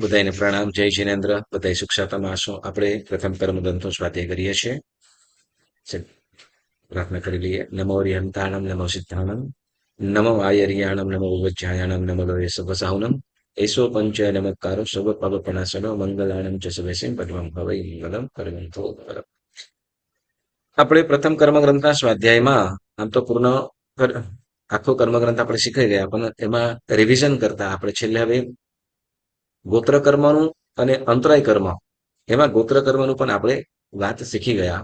બધાને પ્રણામ. જય જિનેન્દ્ર. બધા સુખ શાંતિમાં હશો. આપણે પ્રથમ કર્મગ્રંથનો સ્વાધ્યાય કરીએ છીએ. પ્રાર્થના કરી લઈએ. નમો હરિહંતાણમ, નમો સિદ્ધાણમ, નમો આયર્યાણમ, નમો વજ્જાયાણમ, નમો લોય સવસાવનમ, એસો પંચ નમસ્કારો સર્વ પાપનાશનો મંગલાણમ ચ સવેસિમ પદ્મં ભવૈ મંગલમ કરવંતો પરમ. આપણે પ્રથમ કર્મગ્રંથના સ્વાધ્યાયમાં આમ તો પૂર્ણ આખો કર્મગ્રંથ આપણે શીખાઈ ગયા, પણ એમાં રિવિઝન કરતા આપણે છેલ્લે હવે ગોત્ર કર્મનું અને અંતરાય કર્મ, એમાં ગોત્ર કર્મનું પણ આપણે વાત શીખી ગયા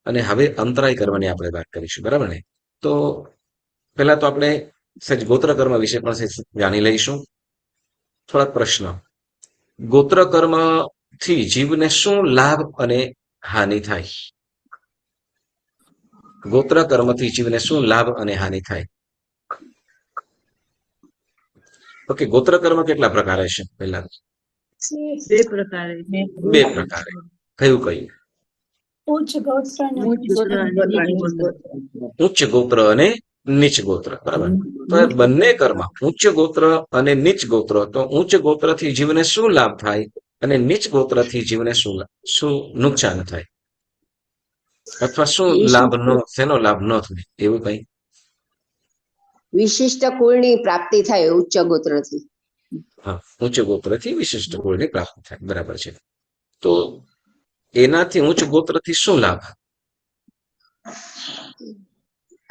અને હવે અંતરાય કર્મની આપણે વાત કરીશું. બરાબર ને? તો પહેલા તો આપણે સહેજ ગોત્ર કર્મ વિશે પણ સહેજ જાણી લઈશું. થોડાક પ્રશ્ન. ગોત્ર કર્મથી જીવને શું લાભ અને હાનિ થાય? ગોત્ર કર્મથી જીવને શું લાભ અને હાનિ થાય? ઓકે, ગોત્ર કર્મ કેટલા પ્રકારે છે? પહેલા બે પ્રકારે. બે પ્રકારે. કયું કયું? ઉચ્ચ ગોત્ર અને નીચ ગોત્ર. બરાબર. તો એ બંને કર્મ, ઉચ્ચ ગોત્ર અને નીચ ગોત્ર, તો ઉચ્ચ ગોત્રથી જીવને શું લાભ થાય અને નીચ ગોત્રથી જીવને શું નુકસાન થાય, અથવા શું લાભ ન, શેનો લાભ ન થાય, એવું કઈ? વિશિષ્ટ કુળની પ્રાપ્તિ થાય ઉચ્ચ ગોત્રથી. હા, ઉચ્ચ ગોત્રથી વિશિષ્ટ કુળની પ્રાપ્તિ થાય. બરાબર છે. તો એનાથી ઉચ્ચ ગોત્રથી શું લાભ?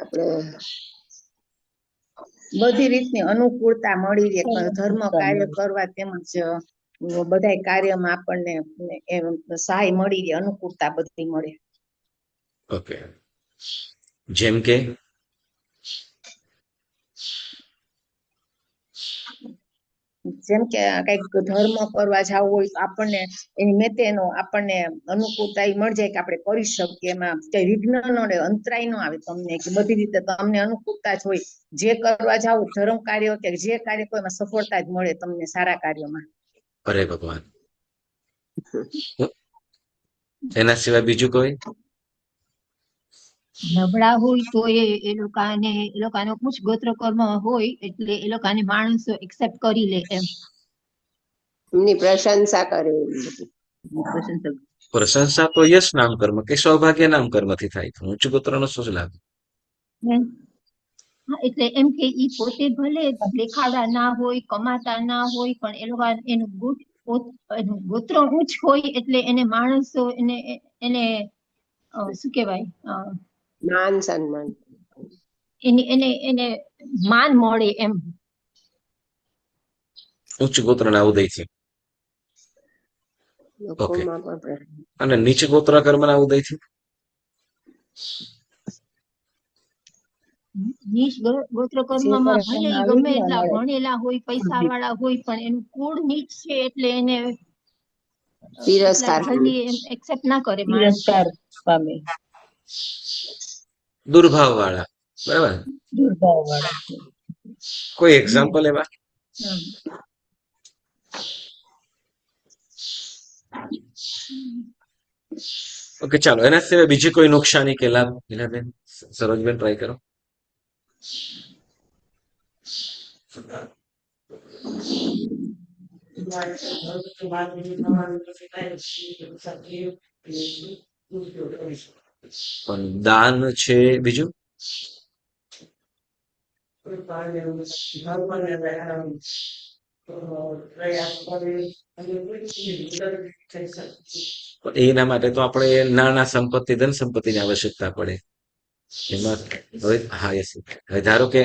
આપણે બધી રીતની અનુકૂળતા મળી રહે, ધર્મ કાર્ય કરવા તેમજ બધા કાર્યમાં આપણને સહાય મળી રહે, અનુકૂળતા બધી મળે. ઓકે. જેમ કે જેમ કે કઈક ધર્મ કરવા જવું હોય તો આપણને એની મેતેનો આપણને અનુકૂળતા એ મળી જાય કે આપણે કરી શકીએ, એમાં કઈ વિઘ્ન ન રહે, અંતરાય ન આવે તમને, કે બધી રીતે તમને અનુકૂળતા જ હોય. જે કરવા જાવ ધર્મ કાર્ય કે જે કાર્ય કોઈ એમાં સફળતા જ મળે તમને સારા કાર્યોમાં. અરે ભગવાન. એના સિવાય બીજું કોઈ? નબળા હોય તો એ લોકોનો ઉચ્ચ ગોત્ર કર્મ હોય એટલે એ લોકોને માણસો એક્સેપ્ટ કરી લે, એમ એમની પ્રશંસા કરે. પ્રશંસા તો યશ નામ કર્મ કે સૌભાગ્ય નામ કર્મથી થાય. ઉચ્ચ ગોત્રનો શું લાભ? એટલે એમ કે ઈ પોતે ભલે લેખાડા ના હોય, કમાતા ના હોય, પણ એ લોકો એનું ગોત્ર ઉચ્ચ હોય એટલે એને માણસો એને શું કેવાય, માન સન્માન, એને માન મળે એમ. ઉચ્ચ ગોત્રના ઉદયથી. ઓકે. લોકોમાં પણ અને નીચ ગોત્ર કર્મના ઉદયથી? નીચ ગોત્ર કર્મમાં ભલે ગમે એટલા ભણેલા હોય, પૈસા વાળા હોય, પણ એનું કુળ નીચ છે એટલે એને તિરસ્કાર જલ્દી એક્સેપ્ટ ના કરે, તિરસ્કાર પામે, દુર્ભાવ વાળા. બરાબર. દુર્ભાવ વાળા. કોઈ એક્ઝામ્પલ એવા? ઓકે, ચાલો. એના સિવાય બીજી કોઈ નુકસાની કે લાભ? હિનાબેન, સરોજબેન, ટ્રાય કરો. પણ દાન છે, બીજું? એના માટે તો આપણે નાના સંપત્તિ, ધન સંપત્તિની આવશ્યકતા પડે. એમાં હવે હા, યસ. હવે ધારો કે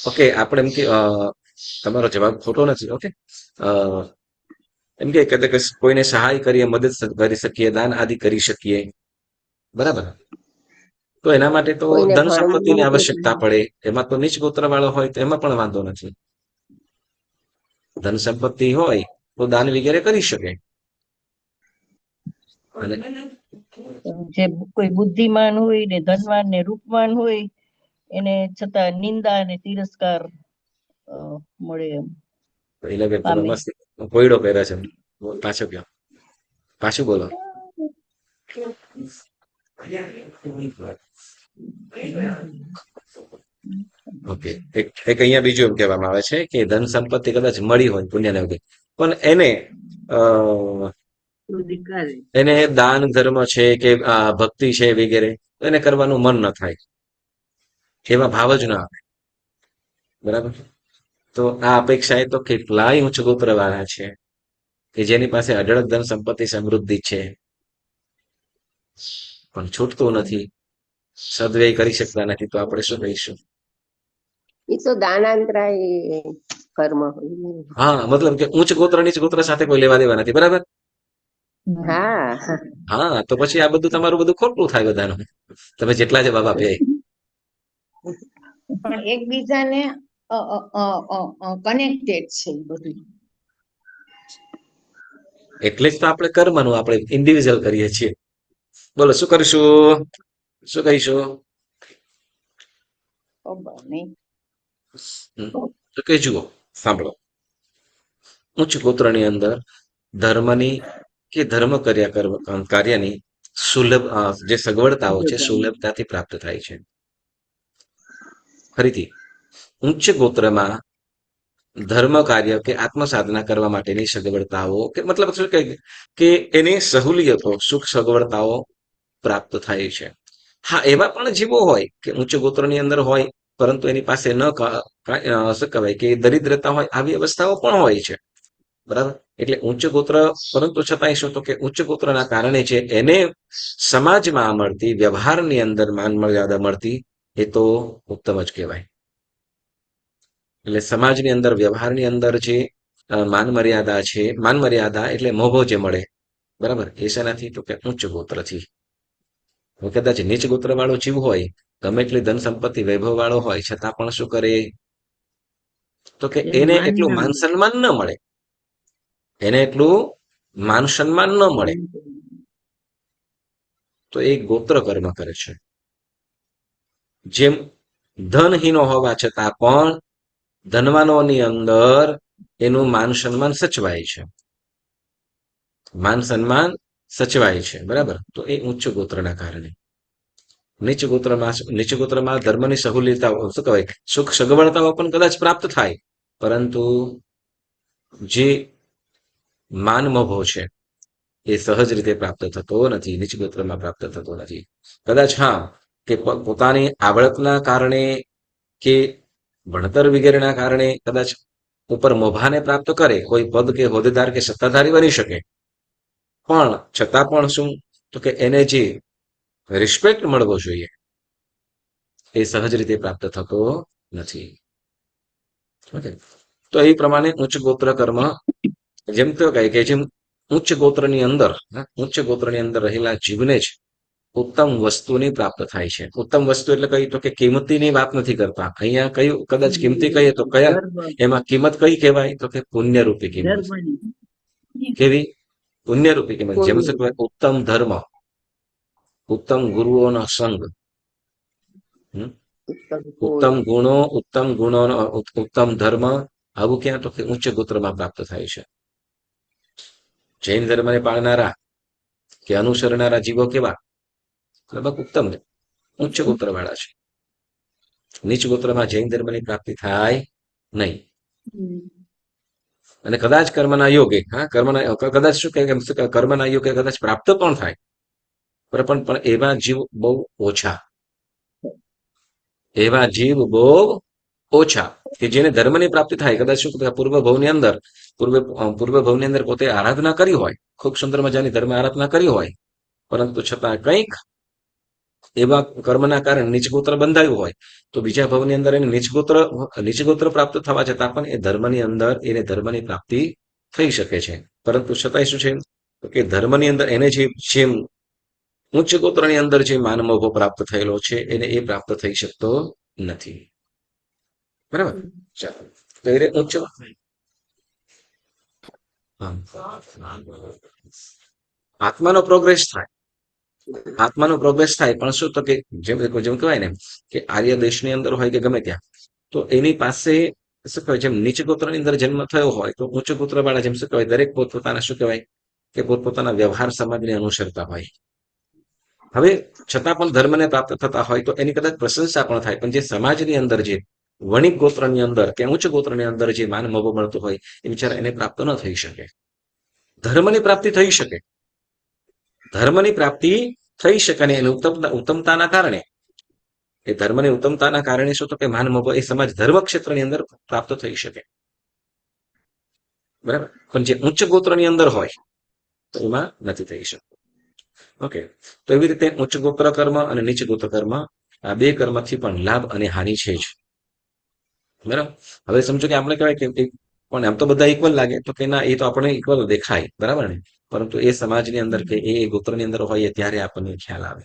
ઓકે, આપણે એમ કે તમારો જવાબ ખોટો નથી. ઓકે, એમ કે કોઈને સહાય કરીએ, મદદ કરી શકીએ, દાન આદિ કરી શકીએ. બરાબર. તો એના માટે તો ધન સંપત્તિની આવશ્યકતા પડે. એમાં તો નીચ ગોત્ર વાળો હોય તો એમાં પણ વાંધો નથી. ધન સંપત્તિ હોય તો દાન વગેરે કરી શકે. જે કોઈ બુદ્ધિમાન હોય ને ધનવાન ને રૂપવાન હોય એને છતાં નિંદા અને તિરસ્કાર મળે એમ. એટલે કે તમે મસ્ત કોયડો પહેરે છે. પાછો કયો, પાછું બોલો. ઓકે, એક અહીંયા બીજું એમ કહેવામાં આવે છે કે ધન સંપત્તિ કદાચ મળી હોય પુણ્યને યોગે, પણ એને અ, એને દાન ધર્મ છે કે ભક્તિ છે વગેરે એને કરવાનું મન ન થાય, એવા ભાવ જ ના આવે. બરાબર. તો આ અપેક્ષા એ તો કેટલાય ઉચ્ચ ગોત્ર વાળા છે કે જેની પાસે અઢળક ધન સંપત્તિ સમૃદ્ધિ છે, પણ છૂટતું નથી, સદવ્યય કરી શકતા નથી. તો આપણે શું કહીશું? એ તો દાનાંતરાય કર્મ હોય. હા, મતલબ કે ઉચ્ચ ગોત્ર નીચ ગોત્ર સાથે કોઈ લેવા દેવા નથી. બરાબર. હા હા, તો પછી આ બધું તમારું બધું ખોટું થાય બધાનું, તમે જેટલા જ બાબા બે. પણ એકબીજાને કનેક્ટેડ છે એ બધું. એટલે જ તો આપણે કર્મનું આપણે ઇન્ડિવિજ્યુઅલ કરીએ છીએ. બોલો શું કરીશું, શું કહીશું? ખબર નહીં. તો કે જુઓ, સાંભળો, ઉચ્ચ ગોત્રની અંદર ધર્મની કે ધર્મ કાર્યની સુલભ જે સગવડતાઓ છે સુલભતાથી પ્રાપ્ત થાય છે. ફરીથી, ઉચ્ચ ગોત્રમાં ધર્મ કાર્ય કે આત્મ સાધના કરવા માટેની સગવડતાઓ કે મતલબ શું કે એની સહુલિયતો સુખ સગવડતાઓ પ્રાપ્ત થાય છે. હા, એવા પણ જીવો હોય કે ઉચ્ચ ગોત્રની અંદર હોય પરંતુ એની પાસે શું કહેવાય કે દરિદ્રતા હોય, આવી અવસ્થાઓ પણ હોય છે. બરાબર. એટલે ઉચ્ચ ગોત્ર, પરંતુ છતાંય શું તો કે ઉચ્ચ ગોત્રના કારણે છે એને સમાજમાં મળતી વ્યવહારની અંદર માન મર્યાદા મળતી, એ તો ઉત્તમ જ કહેવાય. એટલે સમાજની અંદર વ્યવહારની અંદર જે માન મર્યાદા છે, માન મર્યાદા એટલે મોભો જે મળે, બરાબર, એ શેનાથી? તો કે ઉચ્ચ ગોત્રથી. કદાચ નીચ ગોત્ર વાળો જીવ હોય, ગમે એટલી ધન સંપત્તિ વૈભવ વાળો હોય, છતાં પણ શું કરે? તો કે એને એટલું માન સન્માન ન મળે, એને એટલું માન સન્માન ન મળે. તો એ ગોત્ર કર્મ કરે છે. જેમ ધનહીનો હોવા છતાં પણ ધનવાનોની અંદર એનું માન સન્માન સચવાય છે, માન સન્માન સચવાય છે. બરાબર. તો એ ઉચ્ચ ગોત્રના કારણે. નીચ ગોત્રમાં ધર્મની સહુલિયતાઓ શું કહેવાય સુખ સગવડતાઓ પણ કદાચ પ્રાપ્ત થાય, પરંતુ જે માન મોભો છે એ સહજ રીતે પ્રાપ્ત થતો નથી, નીચ ગોત્રમાં પ્રાપ્ત થતો નથી. કદાચ હા, કે પોતાની આવડતના કારણે કે ભણતર વગેરેના કારણે કદાચ ઉપર મોભાને પ્રાપ્ત કરે, કોઈ પદ કે હોદ્દેદાર કે સત્તાધારી બની શકે, પણ છતાં પણ શું તો કે એને જે રિસ્પેક્ટ મળવો જોઈએ એ સહજ રીતે પ્રાપ્ત થતો નથી. ઓકે. તો એ પ્રમાણે ઉચ્ચ ગોત્ર કર્મ, જેમ તો કહે કે જેમ ઉચ્ચ ગોત્રની અંદર રહેલા જીવને જ ઉત્તમ વસ્તુની પ્રાપ્ત થાય છે. ઉત્તમ વસ્તુ એટલે કઈ? તો કે કિંમતીની વાત નથી કરતા અહીંયા. કયું કદાચ કિંમતી કહીએ તો કયા એમાં કિંમત કઈ કહેવાય? તો કે પુણ્યરૂપી કિંમત. કેવી? પુણ્યરૂપી કિંમત. જેમ શું કહેવાય? ઉત્તમ ધર્મ, ઉત્તમ ગુરુઓનો સંગ, ઉત્તમ ગુણો, ઉત્તમ ધર્મ, આવું ક્યાં? તો કે ઉચ્ચ ગોત્રમાં પ્રાપ્ત થાય છે. જૈન ધર્મને પાળનારા કે અનુસરનારા જીવો કેવા? લગભગ ઉત્તમ ઉચ્ચ ગોત્ર વાળા છે. નીચ ગોત્રમાં જૈન ધર્મની પ્રાપ્તિ થાય નહીં. અને કદાચ કર્મના યોગે, કદાચ શું કહે કર્મના યોગે કદાચ પ્રાપ્ત પણ થાય, પણ એવા જીવ બહુ ઓછા, એવા જીવ બહુ ઓછા કે જેને ધર્મની પ્રાપ્તિ થાય. કદાચ શું પૂર્વ ભવની અંદર પોતે આરાધના કરી હોય, ખૂબ સુંદર મજાની ધર્મ આરાધના કરી હોય, પરંતુ છતાં કંઈક એવા કર્મના કારણે નીચ ગોત્ર બંધાયું હોય, તો બીજા ભવની અંદર એને નીચ ગોત્ર પ્રાપ્ત થવા છતાં પણ એ ધર્મની અંદર એને ધર્મની પ્રાપ્તિ થઈ શકે છે. પરંતુ છતાંય શું છે કે ધર્મની અંદર એને જેમ ઉચ્ચ ગોત્રની અંદર જે માનમોભો પ્રાપ્ત થયેલો છે એને એ પ્રાપ્ત થઈ શકતો નથી. બરાબર. ચાલો, તો એ ઉચ્ચ આત્માનો પ્રોગ્રેસ થાય, આત્માનો પ્રોગ્રેસ થાય, પણ શું તો કે જેમ કહેવાય ને કે આર્ય દેશની અંદર હોય કે ગમે ત્યાં, તો એની પાસે શું કહેવાય જેમ નીચ ગોત્રની અંદર જન્મ થયો હોય, તો ઉચ્ચ ગોત્ર વાળા જેમ શું કહેવાય દરેક પોતપોતાના શું કહેવાય કે પોતપોતાના વ્યવહાર સમાજને અનુસરતા હોય. હવે છતાં પણ ધર્મને પ્રાપ્ત થતા હોય તો એની કદાચ પ્રશંસા પણ થાય, પણ જે સમાજની અંદર જે વણિક ગોત્રની અંદર કે ઉચ્ચ ગોત્રની અંદર જે માન મોભો મળતો હોય એ બિચારા એને પ્રાપ્ત ન થઈ શકે. ધર્મની પ્રાપ્તિ થઈ શકે, ધર્મની પ્રાપ્તિ થઈ શકે, અને એની ઉત્તમતાના કારણે, એ ધર્મની ઉત્તમતાના કારણે શું તો કે માન મોભો એ સમાજ ધર્મ ક્ષેત્રની અંદર પ્રાપ્ત થઈ શકે, બરાબર. પણ જે ઉચ્ચ ગોત્રની અંદર હોય તો એમાં નથી થઈ શકતું. ઓકે, તો એવી રીતે ઉચ્ચ ગોત્ર કર્મ અને નીચ ગોત્ર કર્મ આ બે કર્મથી પણ લાભ અને હાનિ છે જ, બરાબર. હવે સમજો કે આપણે કહેવાય કે પણ આમ તો બધા ઇક્વલ લાગે, તો કે ના, એ તો આપણને ઇક્વલ દેખાય, બરાબર ને, પરંતુ એ સમાજની અંદર કે એ ગોત્રની અંદર હોય ત્યારે આપણને ખ્યાલ આવે,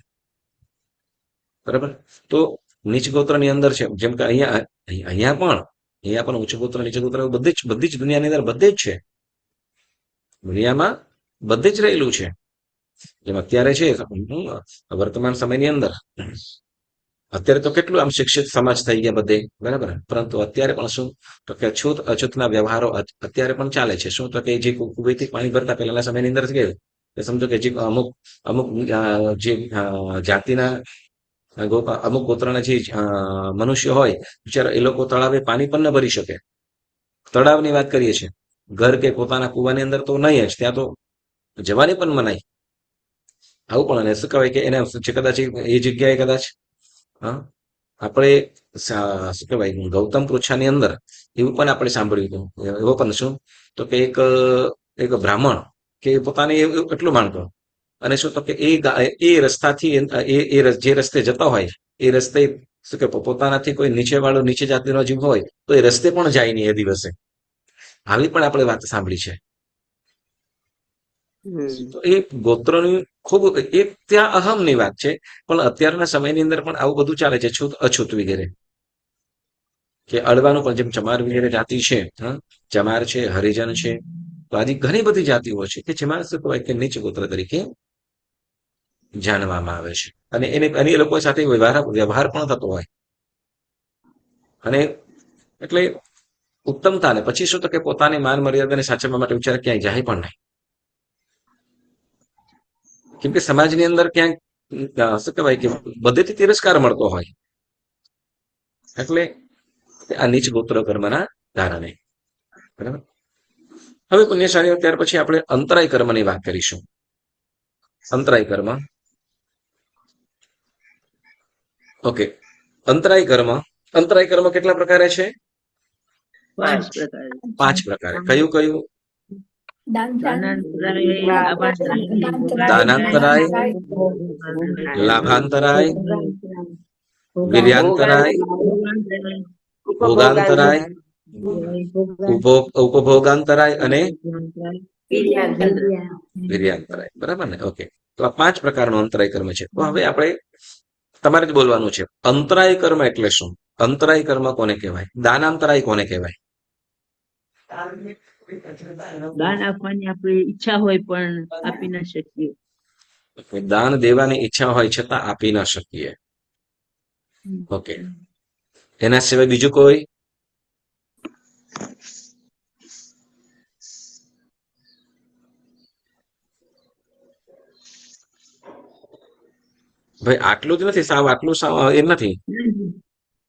બરાબર. તો નીચ ગોત્રની અંદર છે, જેમ કે અહીંયા પણ ઉચ્ચ ગોત્ર નીચ ગોત્ર બધી જ દુનિયાની અંદર બધે જ છે, દુનિયામાં બધે જ રહેલું છે. જેમ અત્યારે છે વર્તમાન સમયની અંદર, અત્યારે તો કેટલું આમ શિક્ષિત સમાજ થઈ ગયા બધે, બરાબર, પરંતુ અત્યારે પણ શું તો કે અછૂત અછૂતના વ્યવહારો અત્યારે પણ ચાલે છે. શું તો કે જે કુવેથી પાણી ભરતા પહેલાના સમયની અંદર ગયું, સમજો કે જે અમુક જે જાતિના અમુક ગોત્રના જે મનુષ્ય હોય, બિચારા એ લોકો તળાવે પાણી પણ ન ભરી શકે. તળાવની વાત કરીએ છીએ, ઘર કે પોતાના કુવાની અંદર તો નહીં જ, ત્યાં તો જવાની પણ મનાઈ. આવું પણ, અને શું કહેવાય કે એને કદાચ એ જગ્યાએ કદાચ આપણે શું કહેવાય ગૌતમ પૃચ્છાની અંદર એવું પણ આપણે સાંભળ્યું હતું. એવો પણ શું તો કે એક બ્રાહ્મણ કે પોતાને એટલું માનતો, અને શું તો કે એ રસ્તાથી જે રસ્તે જતા હોય એ રસ્તે શું કે પોતાનાથી કોઈ નીચે જાતિનો જીવ હોય તો એ રસ્તે પણ જાય નહીં એ દિવસે. આવી પણ આપણે વાત સાંભળી છે. તો એ ગોત્રની ખૂબ એક ત્યાં અહમની વાત છે, પણ અત્યારના સમયની અંદર પણ આવું બધું ચાલે છે, છૂત અછૂત વગેરે. કે અડવાનું પણ, જેમ ચમાર વગેરે જાતિ છે, ચમાર છે, હરિજન છે, તો આજે ઘણી બધી જાતિઓ છે કે જેમાં શું કહેવાય કે નીચ ગોત્ર તરીકે જાણવામાં આવે છે, અને એ લોકો સાથે વ્યવહાર પણ થતો હોય, અને એટલે ઉત્તમતા ને પછી શું તો કે પોતાની માન મર્યાદાને સાચવવા માટે બિચારા ક્યાંય જાય પણ નહીં, કેમ કે સમાજની અંદર ક્યાંક શું કહેવાય કે બધેથી તિરસ્કાર મળતો હોય, એટલે આ નીચ ગોત્ર કર્મના કારણે, બરાબર. હવે પુણ્યશાળીઓ, ત્યાર પછી આપણે અંતરાય કર્મની વાત કરીશું. અંતરાય કર્મ, ઓકે. અંતરાય કર્મ કેટલા પ્રકારે છે? 5 પ્રકાર. 5 પ્રકારે. કયું? દાનાંતરાય, લાભાંતરાય, વીર્યાંતરાય, ભોગાંતરાય, ઉપભોગાંતરાય અને વીર્યાંતરાય, બરાબર ને? ઓકે, તો આ 5 પ્રકારનો અંતરાય કર્મ છે. તો હવે આપણે તમારે જ બોલવાનું છે, અંતરાય કર્મ એટલે શું? અંતરાય કર્મ કોને કહેવાય? દાનાંતરાય કોને કહેવાય? દાન આપવાની આપણી ઈચ્છા હોય પણ આપી ના શકીએ. દાન દેવાની ઈચ્છા હોય છતાં આપી ના શકીએ. ઓકે, એના સિવાય બીજું કોઈ? ભાઈ આટલું જ નથી, આટલું એ નથી.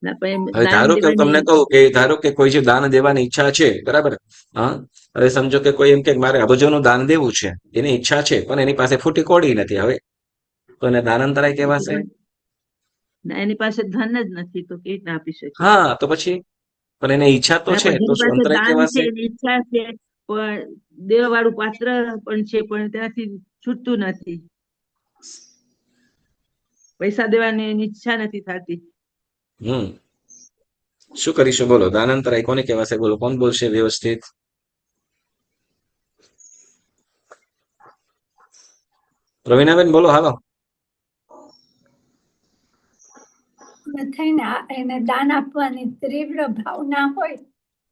હવે ધારો કે તમને કહું કે ધારો કે કોઈ જે દાન દેવાની ઈચ્છા છે, બરાબર, હા, હવે સમજો કે કોઈ એમ કે મારે અબજોનું દાન દેવું છે, એની ઈચ્છા છે, પણ એની પાસે ફૂટી કોડી નથી, હવે તો એને દાનાંતરાય કહેવાશે? એની પાસે ધન જ નથી તો કેવી રીતે આપી શકે? હા, તો પછી પણ એને ઈચ્છા તો છે, તો શું અંતરાય કહેવાશે? ઈચ્છા છે પણ દેવા વાળું પાત્ર પણ છે, પણ ત્યાંથી છૂટતું નથી, પૈસા દેવાની ઈચ્છા નથી થતી. શું કરીશું બોલો? દાનાંતરાય કોને કહેવાશે? બોલો, કોણ બોલશે વ્યવસ્થિત? પ્રવીણાબેન બોલો, હાલો. એને દાન આપવાની તીવ્ર ભાવના હોય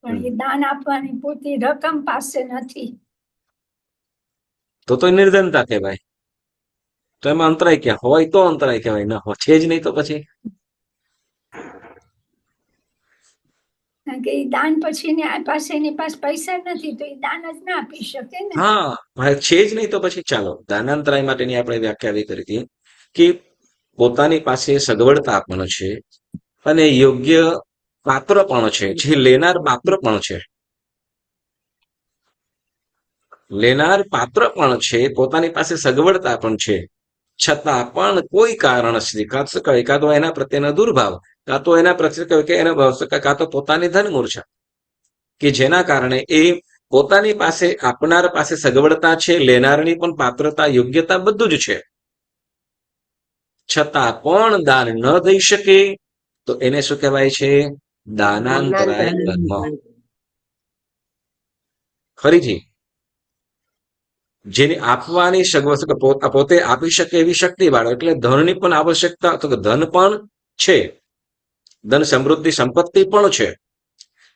પણ એ દાન આપવાની પૂરતી રકમ પાસે નથી, તો નિર્ધનતા કહેવાય. તો એમાં અંતરાય ક્યાં હોય? તો અંતરાય કહેવાય, ના હોય છે જ નહીં તો પછી કે દાન પછી એની પાસે પૈસા નથી તો એ દાન જ ના આપી શકે ને. હા, છે જ નહીં તો પછી ચાલો દાનાંતરાય માટેની આપણે વ્યાખ્યા એવી કરી હતી કે પોતાની પાસે સગવડતા પણ છે અને યોગ્ય પાત્ર પણ છે, જે લેનાર પાત્ર પણ છે. લેનાર પાત્ર પણ છે, પોતાની પાસે સગવડતા પણ છે, છતાં પણ કોઈ કારણથી કાં તો એના પ્રત્યેનો દુર્ભાવ, કાં તો એના પ્રત્યે કે એના કાં તો પોતાની ધન મૂર્છા, કે જેના કારણે એ પોતાની પાસે આપનાર પાસે સગવડતા છે, લેનારની પણ પાત્રતા યોગ્યતા બધું જ છે, છતાં પણ દાન ન દઈ શકે, તો એને શું કહેવાય છે? દાનાંતરાય કર્મ. ફરીથી, જેની આપવાની સગવડ, પોતે આપી શકે એવી શક્તિ વાળો, એટલે ધનની પણ આવશ્યકતા, તો ધન પણ છે, ધન સમૃદ્ધિ સંપત્તિ પણ છે,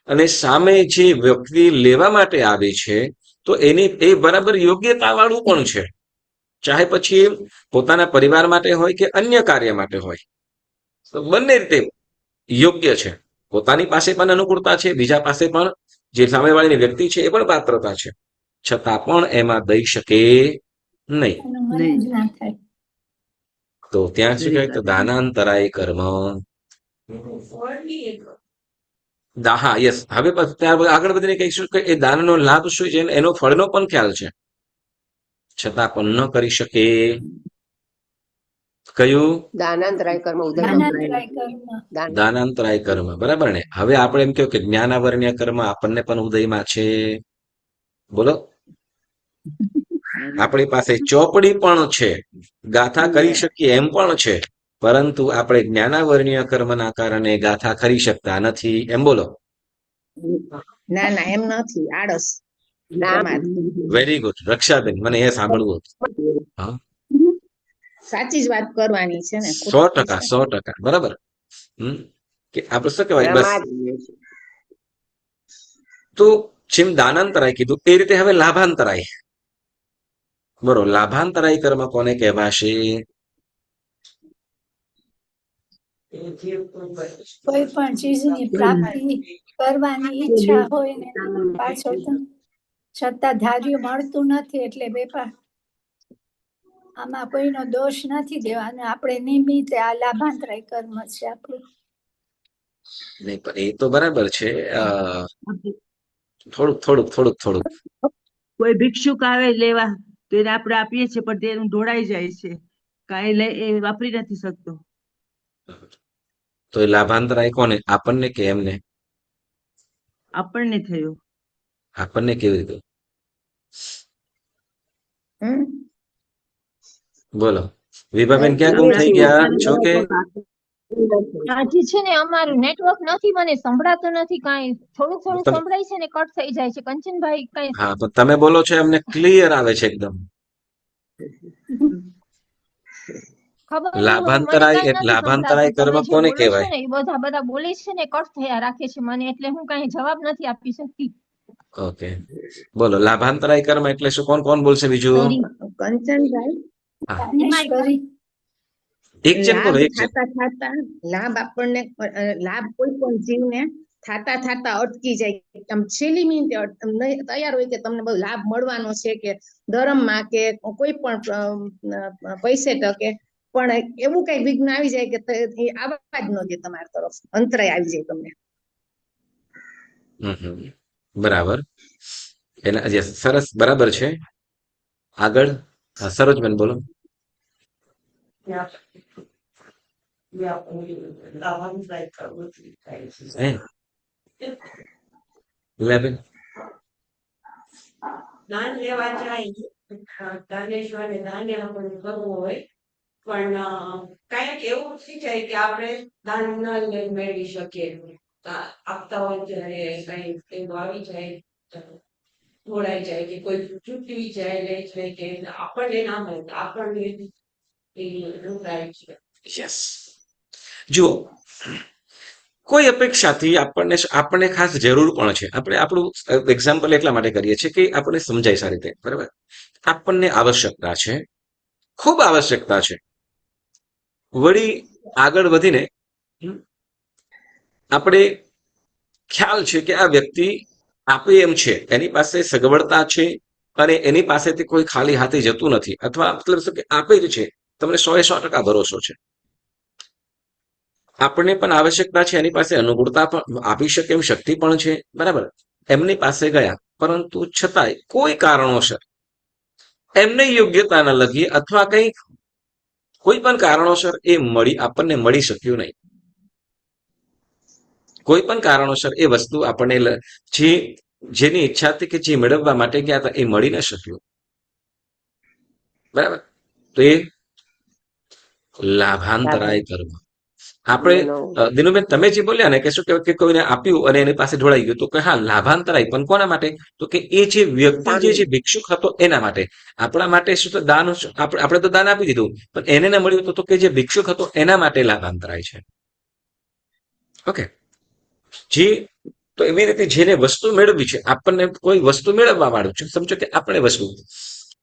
અને સામે જે વ્યક્તિ લેવા માટે આવી છે તો એની એ બરાબર યોગ્યતા વાળું પણ છે, ચાહે પછી પોતાના પરિવાર માટે હોય કે અન્ય કાર્ય માટે હોય, તો બંને રીતે યોગ્ય છે. પોતાની પાસે પણ અનુકૂળતા છે, બીજા પાસે પણ જે સામેવાળીની વ્યક્તિ છે એ પણ પાત્રતા છે, છતાં પણ એમાં દઈ શકે નહીં. એનું મન જ ના થાય. તો ત્યાં શું કહેવાય? તો દાનાંતરાય કર્મ. હા, યસ. હવે ત્યાં આગળ વધીને કહીશું કે એ દાનનો લાભ શું છે, એનો ફળનો પણ ખ્યાલ છે, છતાં પણ ન કરી શકે. કયું? દાનાંતરાય કર્મ, દાનાંતરાય કર્મ. દાનાંતરાય કર્મ. બરાબર ને? હવે આપણે એમ કહ્યું કે જ્ઞાનાવર્ણ્ય કર્મ આપણને પણ ઉદયમાં છે. બોલો. આપણી પાસે ચોપડી પણ છે, ગાથા કરી શકીએ એમ પણ છે, પરંતુ આપણે જ્ઞાનાવર્ણ્ય કર્મના કારણે ગાથા કરી શકતા નથી, એમ બોલો. ના ના, એમ નથી, આળસ. વેરી ગુડ રક્ષાબેન, મને એ સાંભળવું હતું. હા, સાચી જ વાત કરવાની છે ને. 100%, 100%. બરાબર. કે આપણે શું કહેવાય, બસ. તો જેમ દાનાંતરાય કીધું એ રીતે હવે લાભાંતરાય. બરોબર, લાભાંતરાય કર્મ કોને કહેવાશે? કોઈ પણ ચીજની પ્રાપ્તિ કરવાની ઈચ્છા હોય ને પાછળ છતાં ધાર્યું મળતું નથી, એટલે વેપાર આમાં કોઈનો દોષ નથી દેવાનો, આપણે નિમિત્તે આ લાભાંતરાય કર્મ છે આપણું. નહીં, પણ એ તો બરાબર છે. થોડુંક કોઈ ભિક્ષુક આવે લેવા તો એને આપણે આપીએ છીએ, પણ તેનું ઢોળાઈ જાય છે, કાંઈ એ વાપરી નથી શકતો. તો એ લાભાંતરાય કોને? આપણને કે એમને? આપણને થયો. આપણને કેવી રીતે? બોલો વિભાબેન, ક્યાં ગુમ થઈ ગયા છો કે? આજે છે ને અમારું નેટવર્ક નથી, મને સંભળાતું નથી કાંઈ, થોડું સંભળાય છે ને કટ થઈ જાય છે. કંચનભાઈ કઈ? હા, પણ તમે બોલો છો એમને ક્લિયર આવે છે એકદમ. લાભાંતરાય કર્મ કોને કહેવાય? એ બધા બોલે છે ને કટ થયા રાખે છે મને, એટલે હું કઈ જવાબ નથી આપી શકતી. ઓકે, બોલો લાભાંતરાય કર્મ એટલે શું? કોણ કોણ બોલશે બીજું? કંચનભાઈ, દાનેશ્વરી. એક જણ બોલો, એક જણ. થાતા લાભ આપણને, લાભ કોઈ પણ જીવને થાતા અટકી જાય, આમ છેલ્લી મિનિટે તૈયાર હોય કે તમને બધો લાભ મળવાનો છે, કે ધર્મમાં કે કોઈ પણ પૈસે ટકે, પણ એવું કઈ વિઘ્ન આવી જાય કે આવવા જ ન દે તમારી તરફ, અંતરાય આવી જાય તમને. બરાબર, એના સરસ, બરાબર છે. આગળ સરોજબેન બોલો. દાન લેવા જાય, દાનેશ્વરને દાન આપણને કરવું હોય, પણ કઈક એવું થઈ જાય કે આપણે દાન ન મેળવી શકીએ, આપતા હોય ત્યારે કઈ એવું આવી જાય, ઢોળાઈ જાય, કે કોઈ ચૂંટવી જાય, લઈ જાય, કે આપણને ના મળે, આપણને યસ, જુઓ, કોઈ અપેક્ષાથી આપણને ખાસ જરૂર પણ છે. આપણે આપણું એક્ઝામ્પલ એટલા માટે કરીએ છીએ કે આપણને સમજાય સારી રીતે, બરાબર? આપણને આવશ્યકતા છે, ખૂબ આવશ્યકતા છે. વળી આગળ વધીને આપણે ખ્યાલ છે કે આ વ્યક્તિ આપે એમ છે, એની પાસે સગવડતા છે, અને એની પાસેથી કોઈ ખાલી હાથે જતું નથી, અથવા મતલબ શું કે આપે જ છે, તમને 100% ભરોસો છે. આપણને પણ આવશ્યકતા છે, એની પાસે અનુકૂળતા પણ આપી શકે એમ શક્તિ પણ છે, બરાબર. એમની પાસે ગયા, પરંતુ છતાંય કોઈ કારણોસર એમને યોગ્યતા ન લગી અથવા કંઈક કોઈ પણ કારણોસર એ આપણને મળી શક્યું નહીં. કોઈ પણ કારણોસર એ વસ્તુ આપણને જેની ઈચ્છા હતી કે જે મેળવવા માટે ગયા હતા એ મળી ન શક્યું, બરાબર. તો એ લાભાંતરાય કર્મ. આપણે દિનુબેન તમે જે બોલ્યા ને કે શું કહેવાય કે કોઈને આપ્યું અને એની પાસે ઢોળાઈ ગયું, તો કે હા લાભાંતરાય, પણ કોના માટે? તો કે એ જે વ્યક્તિ જે ભિક્ષુક હતો એના માટે. આપણા માટે શું તો દાન, આપણે તો દાન આપી દીધું, પણ એને ન મળ્યું તો કે જે ભિક્ષુક હતો એના માટે લાભાંતરાય છે. ઓકે, તો એવી રીતે જેને વસ્તુ મેળવવી છે, આપણને કોઈ વસ્તુ મેળવવા વાળું છે, સમજો કે આપણે વસ્તુ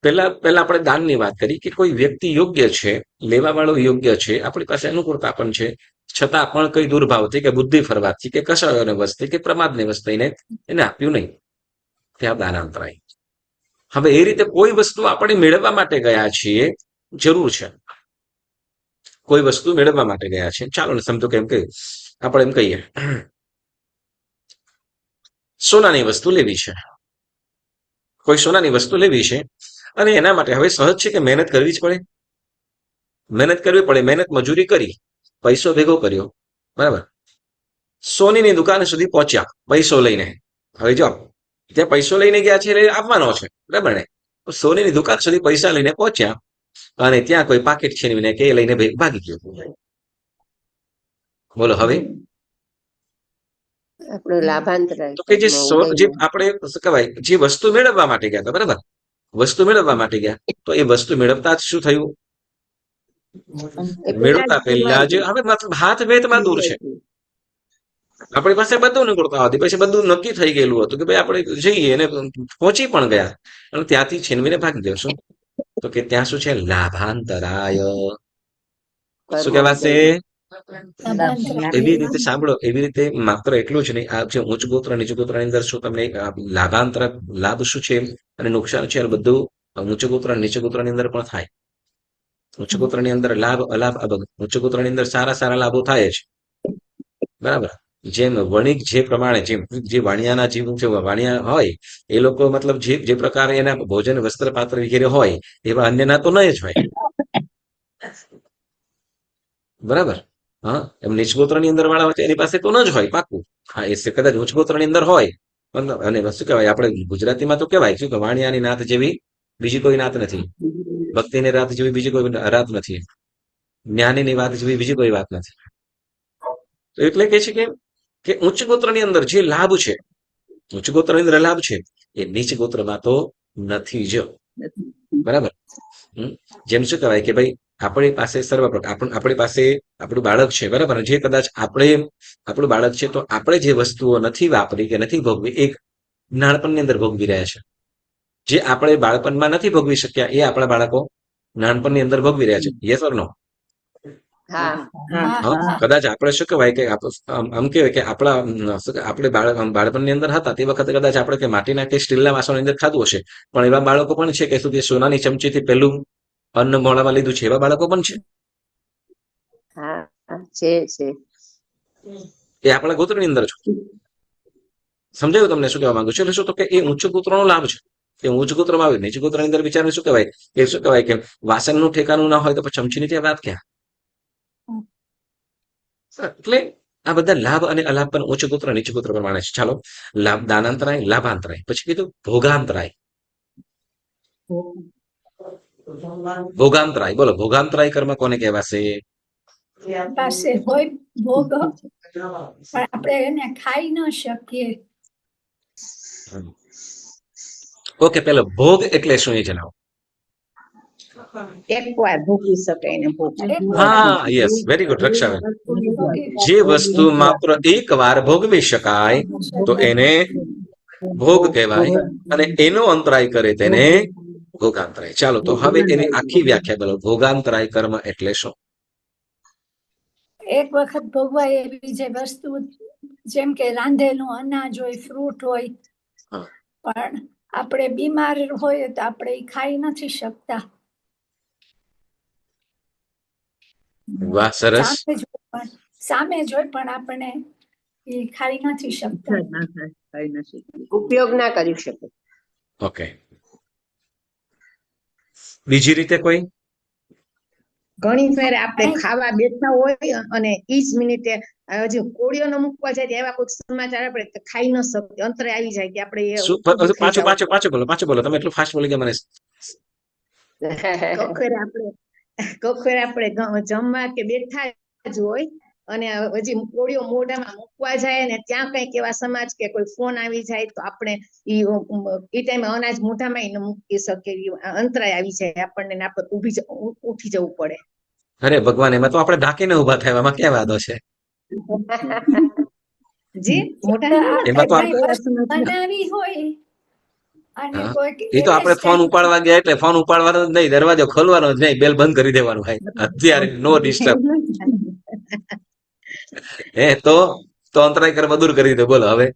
પહેલા આપણે દાનની વાત કરી કે કોઈ વ્યક્તિ યોગ્ય છે, લેવા વાળો યોગ્ય છે, આપણી પાસે અનુકૂળતા પણ છે, છતાં પણ કઈ દુર્ભાવથી કે બુદ્ધિ ફરવાથી કે કશાયોને વસ્તી કે પ્રમાદની વસ્તીને એને આપ્યું નહીં, ત્યાં દાનાંતરાય. હવે એ રીતે કોઈ વસ્તુ આપણે મેળવવા માટે ગયા છીએ, જરૂર છે, કોઈ વસ્તુ મેળવવા માટે ગયા છે. ચાલો ને સમજો કેમ કે આપણે એમ કહીએ સોનાની વસ્તુ લેવી છે, કોઈ સોનાની વસ્તુ લેવી છે, અને એના માટે હવે સહજ છે કે મહેનત કરવી જ પડે, મહેનત મજૂરી કરી, પૈસો ભેગો કર્યો, બરાબર. સોનીની દુકાન સુધી પહોંચ્યા પૈસો લઈને. હવે જો ત્યાં પૈસો લઈને ગયા છે એટલે આપવાનો છે, બરાબર ને. સોનીની દુકાન સુધી પૈસા લઈને પહોંચ્યા અને ત્યાં કોઈ પાકીટ છીનવીને કે લઈને ભાગી ગયો. બોલો હવે તો કે જે આપણે શું કહેવાય જે વસ્તુ મેળવવા માટે ગયા હતા, બરાબર, વસ્તુ મેળવવા માટે ગયા, તો એ વસ્તુ મેળવતા જ શું થયું? મેળવતા પહેલા જ હવે મતલબ હાથ વેતમાં દૂર છે, આપણી પાસે બધું નીકળતા હતી, પછી બધું નક્કી થઈ ગયેલું હતું કે ભાઈ આપણે જઈએ, અને પહોંચી પણ ગયા અને ત્યાંથી છીનવીને ભાગી ગયો. શું તો કે ત્યાં શું છે? લાભાંતરાય. શું કહેવાશે? એવી રીતે સાંભળો, એવી રીતે માત્ર એટલું જ નહીં, આ જે ઉચ્ચ ગોત્ર નીચ ગોત્રની અંદર શું તમને લાભાંતર લાભ શું છે અને નુકસાન છે, બધું ઉચ્ચ ગોત્ર નીચ ગોત્રની અંદર પણ થાય. ઉચ્ચ ગોત્રની અંદર લાભ અલાભ ઉચ્ચ ગોત્રની અંદર સારા લાભો થાય છે, બરાબર. જેમ વણિક જે પ્રમાણે જે વાણિયાના જીવ વાણિયા હોય એ લોકો મતલબ જે પ્રકારે એના ભોજન વસ્ત્ર પાત્ર વગેરે હોય એવા અન્યના તો નહીં જ હોય, બરાબર. હા, એમ નીચ ગોત્રની અંદર વાળા હોય એની પાસે તો ન જ હોય પાકું. હા, એ કદાચ ઉચ્ચ ગોત્રની અંદર હોય, અને શું કહેવાય આપણે ગુજરાતીમાં તો કહેવાય શું કે વાણિયાની નાત જેવી બીજી કોઈ નાત નથી, ભક્તિની રાત જેવી બીજી કોઈ રાત નથી, જ્ઞાનીની વાત જેવી બીજી કોઈ વાત નથી. તો એટલે કે છે કે ઉચ્ચ ગોત્રની અંદર જે લાભ છે, ઉચ્ચ ગોત્રની અંદર લાભ છે, એ નીચ ગોત્રમાં તો નથી જ, બરાબર. જેમ શું કહેવાય કે ભાઈ આપણી પાસે આપણી પાસે આપણું બાળક છે, બરાબર, જે કદાચ આપણું બાળક છે, તો આપણે જે વસ્તુઓ નથી વાપરી કે નથી ભોગવી એ નાનપણની અંદર ભોગવી રહ્યા છે. જે આપણે બાળપણમાં નથી ભોગવી શક્યા એ આપણા બાળકો નાનપણની અંદર ભોગવી રહ્યા છે. યસ ઓર નો? કદાચ આપણે શું કહેવાય કે આમ કહેવાય કે આપણે બાળપણની અંદર હતા તે વખતે કદાચ આપણે કે માટીના કે સ્ટીલના વાસણની અંદર ખાધું હશે, પણ એવા બાળકો પણ છે કે સુધી સોનાની ચમચીથી પહેલું અન્ન મોઢામાં લીધું છે, એવા બાળકો પણ છે. એ આપણા ગોત્રની અંદર છે. સમજાયું તમને શું કહેવા માંગુ છું? એટલે શું તો કે એ ઉચ્ચ ગોત્રનો લાભ છે. એ ઉચ્ચ ગોત્રમાં આવે, નીચ ગોત્રની અંદર વિચારવું શું કહેવાય કે શું કહેવાય કે વાસણનું ઠેકાનું ના હોય તો પછી ચમચીની ત્યાં વાત ક્યાં? એટલે આ બધા લાભ અને અલાભ પણ ઉચ્ચ ગોત્ર નીચ ગોત્ર પ્રમાણે છે. ચાલો, લાભ દાનાંતરાય, લાભાંતરાય, પછી કીધું ભોગાંતરાય. ભોગાંતરાય, બોલો ભોગાંતરાય કર્મ કોને કહેવાશે? પાસે હોય ભોગ પણ આપણે એને ખાઈ ન શકીએ. ઓકે, પેલો ભોગ એટલે શું એ જણાવો. એકવાર ભોગવી શકાય ને ભોગ. હા, યસ, વેરી ગુડ રક્ષાબેન. જે વસ્તુ માત્ર એક વાર ભોગવી શકાય તો એને ભોગ કહેવાય, અને એનો અંતરાય કરે તેને ભોગાંતરાય. ચાલો, તો હવે એની આખી વ્યાખ્યા બોલો. ભોગાંતરાય કર્મ એટલે શું? એક વખત ભોગવાય એવી જે વસ્તુ, જેમ કે રાંધેલું અનાજ હોય, ફ્રૂટ હોય, પણ આપણે બીમાર હોય તો આપણે ખાઈ નથી શકતા. વાહ, સરસ. સામે જોઈ પણ આપણે એ ખાઈ નથી શકતા. ઈચ્છા જ ના થાય, ખાઈ ન શકીએ. ઉપયોગ ના કરી શકે. ઓકે. બીજી રીતે કોઈ? ઘણી ફેર આપણે નહીં. ખાવા બેઠા હોય અને ઈ જ મિનિટે હજી કોળીઓ ન મૂકવા જાય એવા કોઈ સમાચાર આપણે કે ખાઈ ન શકીએ, અંતરે આવી જાય કે આપણે એ શું? ઊભું થઈ પાછું જવું પાછું પાછું બોલો, પાછું બોલો. તમે એટલું ફાસ્ટ બોલી ગયા મને. કખેર આપણે જમવા કે બેઠા જ હોય અને હજી કોળીઓ મોઢામાં મૂકવા જાય ને ત્યાં કંઈક એવા સમાજ કે કોઈ ફોન આવી જાય તો આપણે ઈ ટાઈમે અનાજ મોઢામાં ન મૂકી શકીએ, અંતરાય આવી જાય આપણને ને આપણે ઉઠી જવું પડે. અરે ભગવાન, એમાં તો આપણે ઢાંકીને ઉભા થાય, એમાં ક્યાં વાંધો છે? જી મોઢા એમાં તો કંઈ વસ્તુ બનાવી હોય અને હા, કોઈક એ તો આપણે ફોન ઉપાડવા ગયા એટલે ફોન ઉપાડવાનો જ નહીં, દરવાજો ખોલવાનો જ નહીં, બેલ બંધ કરી દેવાનું. ભાઈ અત્યારે નો ડિસ્ટર્બ. તો અંતરાય કરવા દૂર કરી દો. બોલો હવે.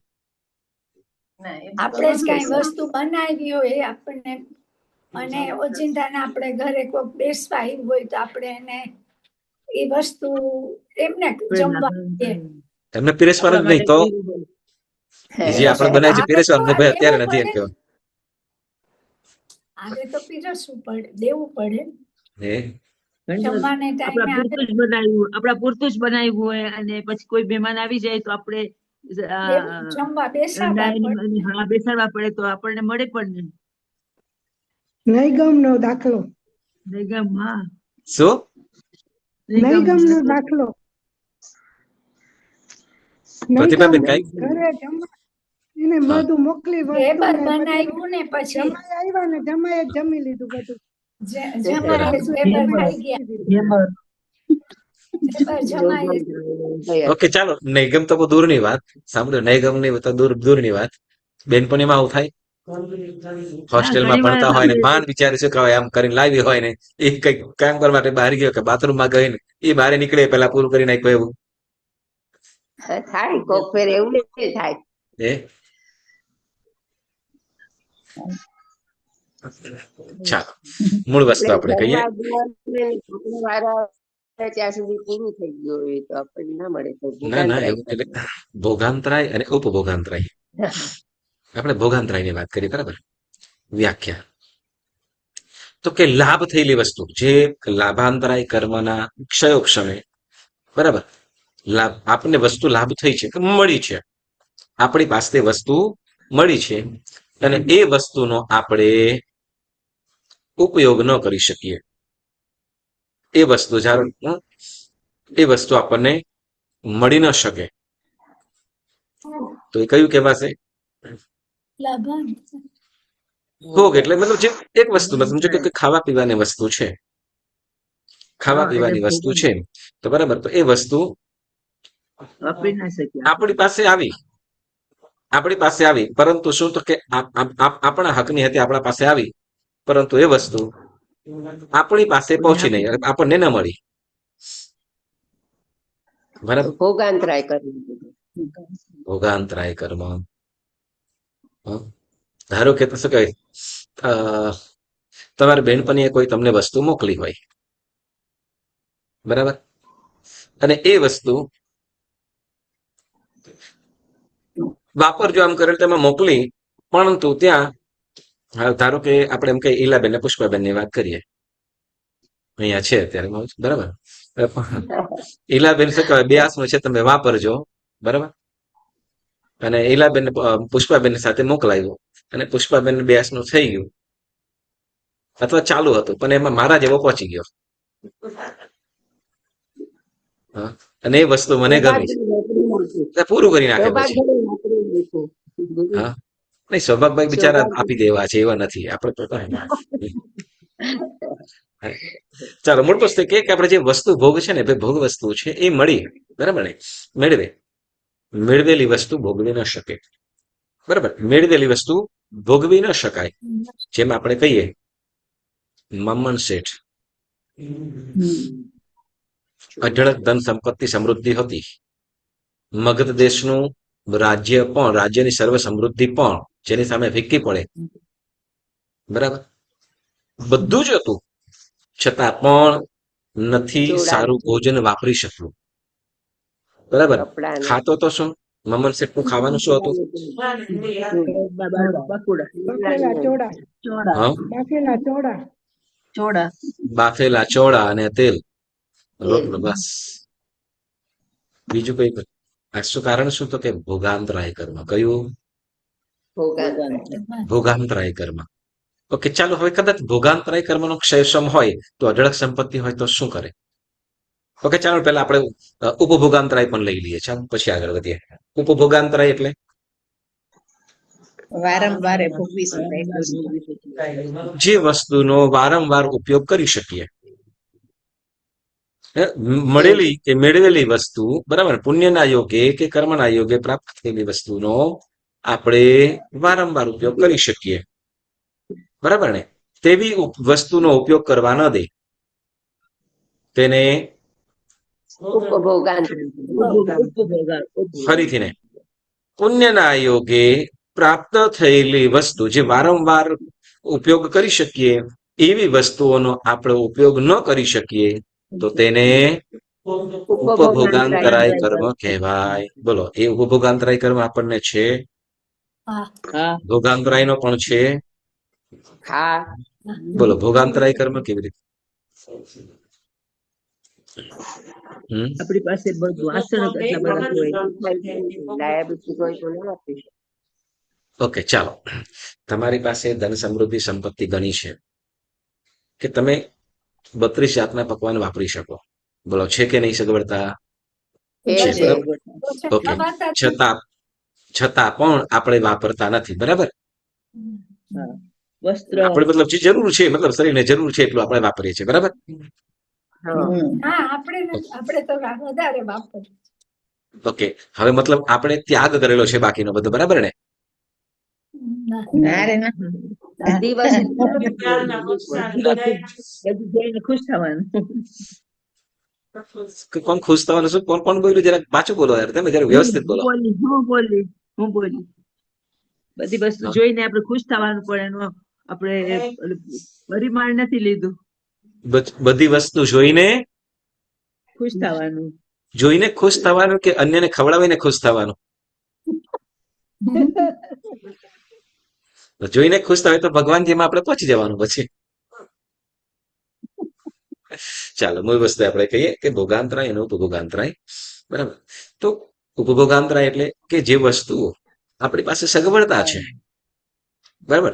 આપણે જ કઈ વસ્તુ બનાવી હોય આપણને અને ઓચિંતાને આપણે ઘરે કોઈ બેસવા આવ્યું હોય તો આપણે એને એ વસ્તુ એમને જમવા દઈએ. એમને પીરસવાનું જ નહીં તો જે આપણે બનાવી છે પીરસવાનું નહીં. ભાઈ અત્યારે નથી એમ કહેવાનું. આવે તો પીરસવું પડે, દેવું પડે. હે જમવાને ટાઈમે આપણા પૂરતું જ બનાવ્યું હોય અને પછી કોઈ મહેમાન આવી જાય તો આપણે જમવા બેસાડવા પડે. હા, બેસાડવા પડે તો આપણને મળે પણ નૈગમ નો દાખલો. નિગમ. હા, શું? નૈગમ નો દાખલો. પ્રતિભાબેન કઈ? ઘરે જમવા એને બધું મોકલી ટેબલ બનાવ્યું ને પછી જમાઈ આવ્યા ને જમાઈ જમી લીધું બધું. જમાય ટેબલ ખાઈ ગયા. જમાય ઓકે, ચાલો. નૈગમ તો બહુ દૂરની વાત. સાંભળ્યો, નૈગમ ની તો દૂરની વાત. બેનપણીમાં આવું થાય. હોસ્ટેલમાં ભણતા હોય ને માન વિચારી શું કહેવાય આમ કરીને લાવી હોય ને એ કઈક કામ કરવા માટે બહાર ગયો કે બાથરૂમમાં ગઈ ને એ બહાર નીકળે પેલા પૂરું કરી નાખ્યું એવું. થાય કોક ફેર એવું થાય. એ ચાલો, મૂળ વસ્તુ આપણે કહીએ. ત્યાં સુધી પૂરું થઈ ગયું હોય તો આપણને ના મળે તો ના એવું એટલે ભોગાંતરાય અને ઉપભોગાંતરાય. આપણે ભોગાંતરાયની વાત કરીએ, બરાબર? વ્યાખ્યા તો કે લાભ થયેલી વસ્તુ જે લાભાંતરાય કર્મના ક્ષયોક્ષમે, બરાબર, લાભ આપણને વસ્તુ લાભ થઈ છે કે મળી છે, આપણી પાસે વસ્તુ મળી છે અને એ વસ્તુનો આપણે ઉપયોગ ન કરી શકીએ. એ વસ્તુ એ વસ્તુ આપણને મળી ન શકે તો એ કયું કહેવાશે? ભોગ. એટલે મતલબ જે એક વસ્તુ સમજો કે ખાવા પીવાની વસ્તુ છે, ખાવા પીવાની વસ્તુ છે તો બરાબર, તો એ વસ્તુ આપણી પાસે આવી પરંતુ શું તો કે આપણા હકની હતી, આપણા પાસે આવી પરંતુ એ વસ્તુ આપણી પાસે પહોંચી નહીં, આપણને ન મળી. બરાબર? ભોગાંતરાય કર્મ. ભોગાંતરાય કર્મ. ધારો કે શું કહે, તમારી બેનપણીએ કોઈ તમને વસ્તુ મોકલી હોય, બરાબર, અને એ વસ્તુ વાપરજો આમ કરેલ તેમાં મોકલી, પરંતુ ત્યાં ધારો કે આપણે એમ કહીએ ઈલાબેન ને પુષ્પાબેન ની વાત કરીએ, અહીંયા છે અત્યારે, બરાબર? ઈલાબેન શું કહેવાય, બે આસનું છે, તમે વાપરજો, બરાબર? અને ઈલાબેન પુષ્પાબેન સાથે મોકલાયું અને પુષ્પાબેન બે આસનું થઈ ગયું અથવા ચાલુ હતું પણ એમાં મારા જેવો પહોંચી ગયો અને એ વસ્તુ મને ગમી, પૂરું કરી નાખે પછી. હા, નહીં, સૌભાગભાઈ બિચારા આપી દેવા છે, એવા નથી આપણે તો. ચાલો, મૂળ વસ્તુ કે આપણે જે વસ્તુ ભોગ છે ને, ભોગ વસ્તુ છે એ મળી, બરાબર ને, મેળવેલી વસ્તુ ભોગવી ન શકે, બરાબર? મેળવેલી વસ્તુ ભોગવી ન શકાય. જેમ આપણે કહીએ મમન શેઠ અઢળક ધન સંપત્તિ સમૃદ્ધિ હતી, મગધ દેશનું રાજ્ય પણ, રાજ્યની સર્વ સમૃદ્ધિ પણ જેની સામે ફીકી પડે, બરાબર, બધું જ હતું છતાં પણ નથી જોડાણ સારું ભોજન વાપરી શકવું. બરાબર. કપડાં ખાતો તો શું? મમન શેઠનું ખાવાનું શું હતું? બાકુડા બફેલા ચોળા ચોળા હા, બાફેલા ચોળા ચોળા બાફેલા ચોળા અને તેલ, તેલ. રોટલો, બસ. બીજું કઈ આ શું કારણ શું? તો કે ભોગાંતરાય કર્મ. કયું? ભોગાંતરાય. ભોગાંતરાય કર્મ. ઓકે, ચાલો હવે કદાચ ભોગાંતરાય કર્મનો ક્ષયસમ હોય તો અઢળક સંપત્તિ હોય તો શું કરે? ઓકે, ચાલો પહેલા આપણે ઉપભોગાંતરાય પણ લઈ લઈએ. ચાલો પછી આગળ વધીએ. ઉપભોગાંતરાય એટલે વારંવાર એ ભોગવી શકાય એ વસ્તુ. જે વસ્તુનો વારંવાર ઉપયોગ કરી શકીએ. મળેલી કે મેળવેલી વસ્તુ, બરાબર, પુણ્યના યોગે કે કર્મના યોગે પ્રાપ્ત થયેલી વસ્તુનો આપણે વારંવાર ઉપયોગ કરી શકીએ. બરાબર ને? તેવી વસ્તુનો ઉપયોગ કરવા ન દે તેને ઉપભોગાંતરાય. ફરીથી ને પુણ્યના યોગે પ્રાપ્ત થયેલી વસ્તુ જે વારંવાર ઉપયોગ કરી શકીએ એવી વસ્તુઓનો આપણે ઉપયોગ ન કરી શકીએ તો તેને ઉપભોગાંતરાય કર્મ કહેવાય. બોલો, એ ઉપભોગાંતરાય કર્મ આપણને છે? હા ભોગાંતરાય નો પણ છે. હા. બોલો, ભોગાંતરાય કર્મ કેવી રીતે? આપણી પાસે બધું વાસણો કેટલા બધા હોય. ડાયાબિટીસ હોય તો ના આપી શકે. ઓકે, ચાલો. તમારી પાસે ધન સમૃદ્ધિ સંપત્તિ ઘણી છે કે તમે 32 જાતના પકવાન વાપરી શકો. બોલો, છે કે નહીં સગવડતા? છે, છે. બરાબર. ઓકે, છતાં પણ આપણે વાપરતા નથી. બરાબર. વસ્ત્ર આપણે મતલબ જે જરૂર છે, મતલબ શરીરને જરૂર છે એટલું આપણે વાપરીએ છીએ. બરાબર. હા. હા આપણે તો વધારે વાપરીએ. ઓકે, હવે મતલબ આપણે ત્યાગ કરેલો છે બાકીનો બધો. બરાબર ને? ના રે ના. બધી વસ્તુ બધું જોઈને ખુશ થવાનું. કોણ ખુશ થવાનું? શું? કોણ બોલ્યું? જરા પાછું બોલો યાર, તમે જરા વ્યવસ્થિત બોલો. હું બોલી બધી વસ્તુ જોઈને આપણે ખુશ થવાનું, પણ એનું આપણે પરિમાણ નથી લીધું. બધી વસ્તુ જોઈને ખુશ થવાનું. કે અન્યને ખવડાવીને ખુશ થવાનું? જોઈને ખુશ થાય તો ભગવાન જેમાં આપણે પહોંચી જવાનું પછી. ચાલો, મૂળ વસ્તુ આપણે કહીએ કે ભોગાંતરાય અને ઉપભોગાંતરાય. બરાબર. તો ઉપભોગાંતરાય એટલે કે જે વસ્તુઓ આપણી પાસે સગવડતા છે, બરાબર,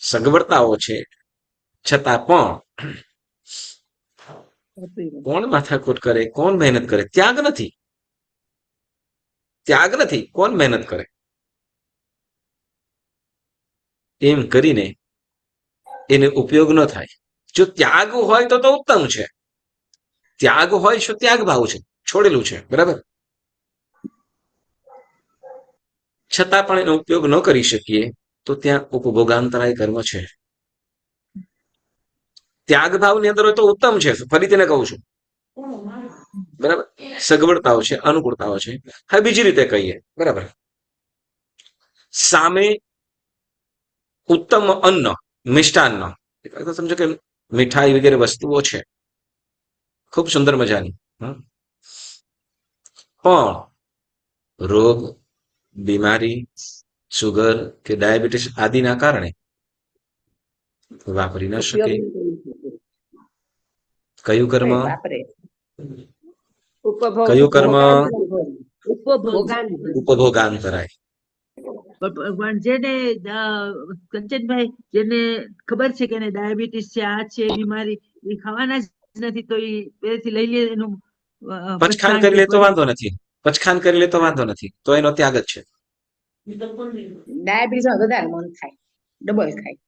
સગવડતાઓ છે, છતાં પણ કોણ માથાકૂટ કરે, કોણ મહેનત કરે? ત્યાગ નથી, કોણ મહેનત કરે? એમ કરીને એને ઉપયોગ ન થાય. જો ત્યાગ હોય તો ઉત્તમ છે. ત્યાગ હોય શું? ત્યાગ ભાવ છે, છોડેલું છે. બરાબર. છતાં પણ એનો ઉપયોગ ન કરી શકીએ તો ત્યાં ઉપભોગાંતરાય કર્મ છે. ત્યાગ ભાવની અંદર હોય તો ઉત્તમ છે. ફરીથી ને કહું છું, બરાબર, સગવડતાઓ છે, અનુકૂળતાઓ છે. હવે બીજી રીતે કહીએ, બરાબર, સામે ઉત્તમ અન્ન, મિષ્ટાન્ન, સમજો કે મીઠાઈ વગેરે વસ્તુઓ છે, ખૂબ સુંદર મજાની, પણ રોગ, બીમારી, સુગર કે ડાયાબિટીસ આદિના કારણે વાપરી ન શકે. કયું કર્મ? વાપરે. કયું કર્મ? ઉપભોગાંતરાય. ઉપભોગાંતરાય. પણ જેને કંચનભાઈ, જેને ખબર છે કે એને ડાયાબિટીસ છે, આ છે બીમારી, એ ખાવાના જ નથી, તો એ પહેલેથી લઈ લે એનું પચખાન કરી લે તો વાંધો નથી. પચખાન કરી લે તો વાંધો નથી, તો એનો ત્યાગ જ છે. ડાયાબિટીસ વધારે મન થાય, ડબલ ખાય.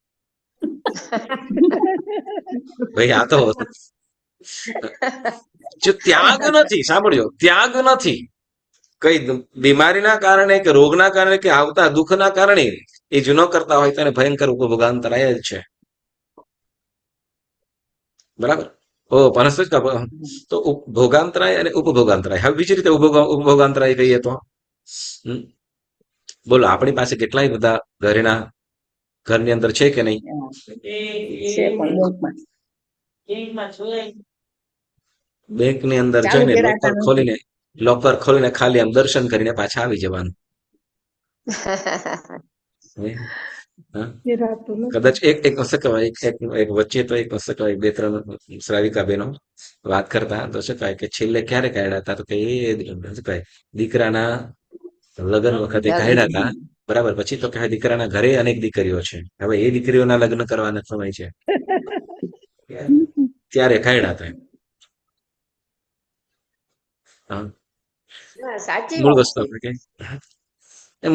ભાઈ આ તો જો ત્યાગ નથી, સાંભળ્યો, ત્યાગ નથી, કઈ બીમારીના કારણે કે રોગના કારણે કે આવતા દુઃખના કારણે એ જો ન કરતા હોય તો એને ભયંકર ઉપભોગાંતરાય જ છે. બરાબર. તો ભોગાંતરાય અને ઉપભોગાંતરાય. હવે બીજી રીતે ઉપભોગાંતરાય કહીએ તો બોલો, આપણી પાસે કેટલાય બધા ઘરની અંદર છે કે નહીં? છે પણ બેંકની અંદર ચાલુ જઈને કરાતા લોકર ખોલીને ખાલી આમ દર્શન કરીને પાછા આવી જવાનું. હે? હા? એ રાતું નથી. કદાચ એક શું કહેવાય એક વચ્ચે તો એક શું કહેવાય 2-3 શ્રાવિકા બહેનો વાત કરતા તો શું કહેવાય કે છેલ્લે ક્યારે કાઢ્યા હતા તો કે એ શું કહેવાય દીકરાના લગ્ન વખતે કાઢ્યા હતા. બરાબર. પછી તો કે દીકરાના ઘરે અનેક દીકરીઓ છે. હવે એ દીકરીઓના લગ્ન કરવાના સમય છે. ત્યારે કાઢ્યા હતા. હા. ના, સાચી મૂળ વાત વસ્તુ છે.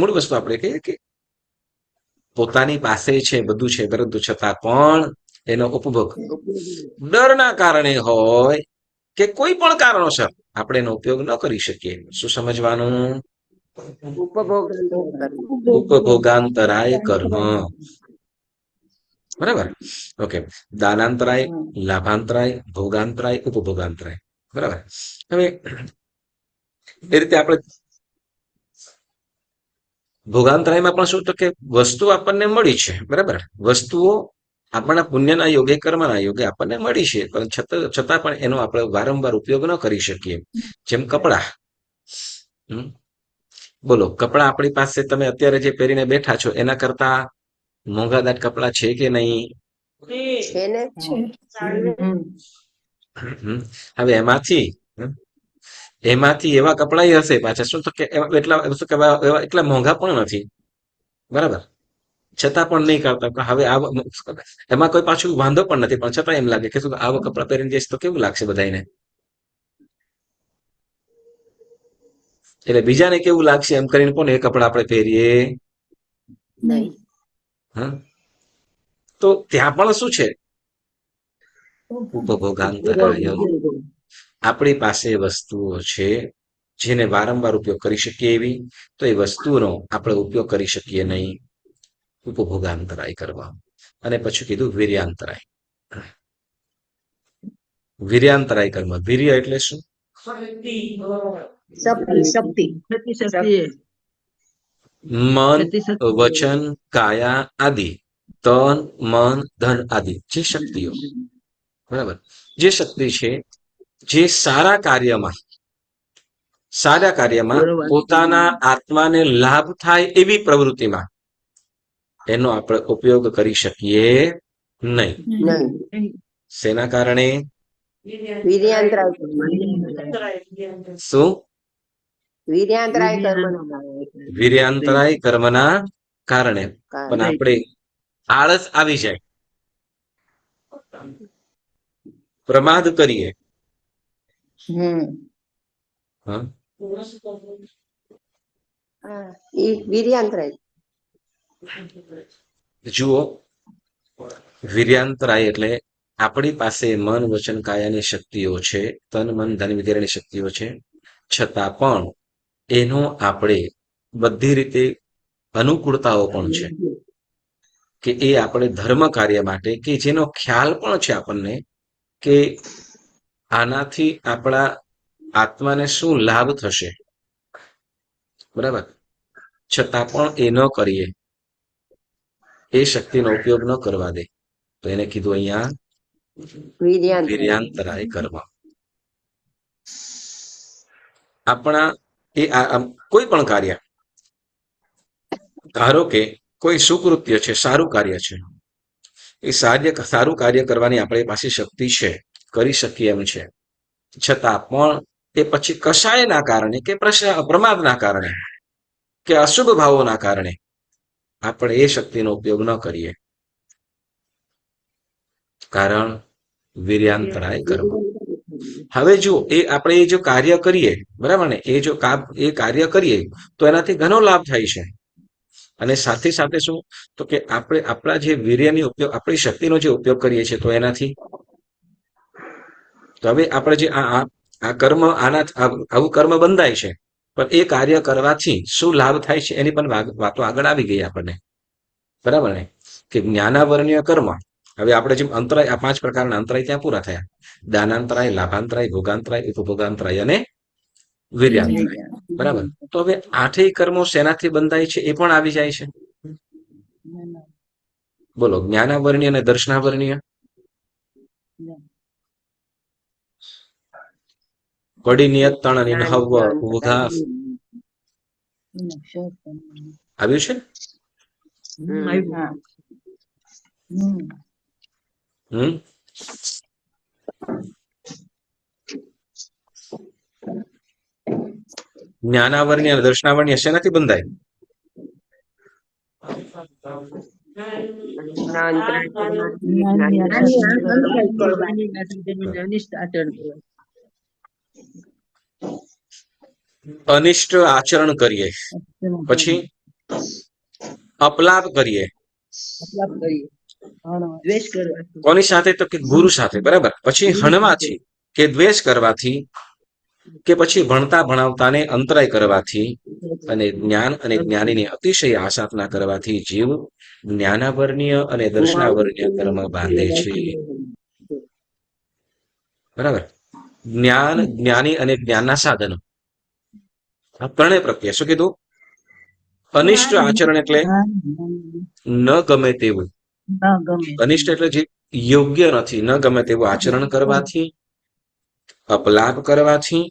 મૂળ વસ્તુ આપણે કહીએ કે પોતાની પાસે છે બધું છે પરંતુ છતાં પણ એનો ઉપભોગ ડરના કારણે હોય કે કોઈ પણ કારણોસર આપણે એનો ઉપયોગ ન કરી શકીએ. શું સમજવાનું? ઉપભોગ ઉપભોગાંતરાય કર્મ. બરાબર. ઓકે. દાનાંતરાય, લાભાંતરાય, ભોગાંતરાય, ઉપભોગાંતરાય. બરાબર. હવે એ રીતે આપણે ભોગાંતરાયમાં પણ શું તો કે વસ્તુ આપણને મળી છે. બરાબર. વસ્તુઓ આપણા પુણ્યના યોગે કર્મના યોગે આપણને મળી છે પણ છતાં પણ એનો આપણે વારંવાર ઉપયોગ ન કરી શકીએ. જેમ કપડા. બોલો, કપડા આપણી પાસે તમે અત્યારે જે પહેરીને બેઠા છો એના કરતા મોંઘાદાટ કપડા છે કે નહીં? છે ને. છે. હવે એમાંથી એવા કપડા હશે પાછા શું તો કે એટલા મોંઘા પણ નથી. બરાબર. છતાં પણ નહીં કરતા. હવે એમાં કોઈ પાછું વાંધો પણ નથી પણ છતાં એમ લાગે કે શું આવા કપડા પહેરીને જઈશ તો કેવું લાગશે બધાને. એટલે બીજાને કેવું લાગશે એમ કરીને પણ એ કપડા આપણે પહેરીએ નહીં. હા. તો ત્યાં પણ શું છે? ઉપભોગાંતરાય. આપણી પાસે વસ્તુઓ છે જેને વારંવાર ઉપયોગ કરી શકીએ એવી તો એ વસ્તુનો આપણે ઉપયોગ કરી શકીએ નહીં. ઉપભોગાંતરાય કરવા. અને પછી કીધું વીર્યાંતરાય. વીર્યાંતરાય કર્મ. વીર્ય એટલે શું? શક્તિ. મન, વચન, કાયા આદિ, તન, મન, ધન આદિ જે શક્તિઓ. બરાબર. જે શક્તિ છે જે સારા કાર્યમાં પોતાના આત્માને લાભ થાય એવી પ્રવૃત્તિમાં એનો આપણે ઉપયોગ કરી શકીએ નહીં. શેના કારણે? શું? વીર્યાંતરાય કર્મના કારણે. પણ આપણે આળસ આવી જાય, પ્રમાદ કરીએ. જુઓ, વીર્યાંતરાય એટલે આપણી પાસે મન, વચન, કાયાની શક્તિઓ છે, તન, મન, ધન વગેરેની શક્તિઓ છે, છતાં પણ એનો આપણે બધી રીતે અનુકૂળતાઓ પણ છે કે એ આપણે ધર્મ કાર્ય માટે કે જેનો ખ્યાલ પણ છે આપણને કે આનાથી આપણા આત્માને શું લાભ થશે. બરાબર. છતાં પણ એ ન કરીએ, એ શક્તિનો ઉપયોગ ન કરવા દે તો એને કીધું અહીંયા વીર્યાંતરાય કર્મ. આપણા કોઈ પણ કાર્ય, ધારો કે કોઈ સુકૃત્ય છે, સારું કાર્ય છે, એ સારું કાર્ય કરવાની આપણી પાસે શક્તિ છે, કરી શકીએ એમ છે, છતાં પણ એ પછી કશાયના કારણે કે પ્રમાદના કારણે કે અશુભ ભાવોના કારણે આપણે એ શક્તિનો ઉપયોગ ન કરીએ. કારણ વીર્યાંતરાય કર્મ. હવે જો આપણે જો કાર્ય કરીએ, બરાબર ને, એ કાર્ય કરીએ તો એનાથી ઘણો લાભ થાય છે. અને સાથે સાથે શું તો કે આપણે આપણા જે વીર્યની ઉપયોગ, આપણી શક્તિનો જે ઉપયોગ કરીએ છીએ તો એનાથી તો હવે આપણે જે આ કર્મ આવું કર્મ બંધાય છે પણ એ કાર્ય કરવાથી શું લાભ થાય છે એની પણ વાતો આગળ આવી ગઈ આપણને. બરાબર ને, કે જ્ઞાનાવર્ણ્ય કર્મ. હવે આપણે જેમ અંતરાય, આ 5 પ્રકારના અંતરાય ત્યાં પૂરા થયા. દાનાંતરાય, લાભાંતરાય, ભોગાંતરાય, ઉપભોગાંતરાય અને વીર્યાંતરાય. બરાબર. તો હવે 8 કર્મો શેનાથી બંધાય છે એ પણ આવી જાય છે. બોલો, જ્ઞાનાવર્ણ્ય અને દર્શનાવર્ણ્ય. પડી નિયત તણ અને જ્ઞાન હવ જ્ઞાન ઉઘા આવ્યું છે. આવ્યું. હા. હમ. હમ જ્ઞાનાવરણી અને દર્શનાવરણી શેનાથી બંધાય? જ્ઞાન ત્રણ પરમાર્થની જ્ઞાનની જ્ઞાનની આશા આશા જ્ઞાનની આશા કરીને અનિષ્ટ આચરણ કરવા. અનિષ્ટ આચરણ કરીએ, પછી અપલાપ કરીએ. અપલાપ કરીએ, દ્વેષ કરવાથી, કોની સાથે? તો કે ગુરુ સાથે. બરાબર. પછી હણવાથી કે દ્વેષ કરવાથી, કે પછી ભણતા ભણાવતાને અંતરાય કરવાથી, અને જ્ઞાન અને જ્ઞાનીની અતિશય આસાધના કરવાથી જીવ જ્ઞાનાવર્ણીય અને દર્શનાવર્ણીય કર્મ બાંધે છે. બરાબર. જ્ઞાન, જ્ઞાની અને જ્ઞાનના સાધનો, આ ત્રણેય પ્રત્યે શું કીધું? અનિષ્ટ આચરણ એટલે ન ગમે તેવું. ના ગમે. અનિષ્ટ એટલે જે યોગ્ય નથી, ન ગમે તેવું આચરણ કરવાથી, અપલાપ કરવાથી,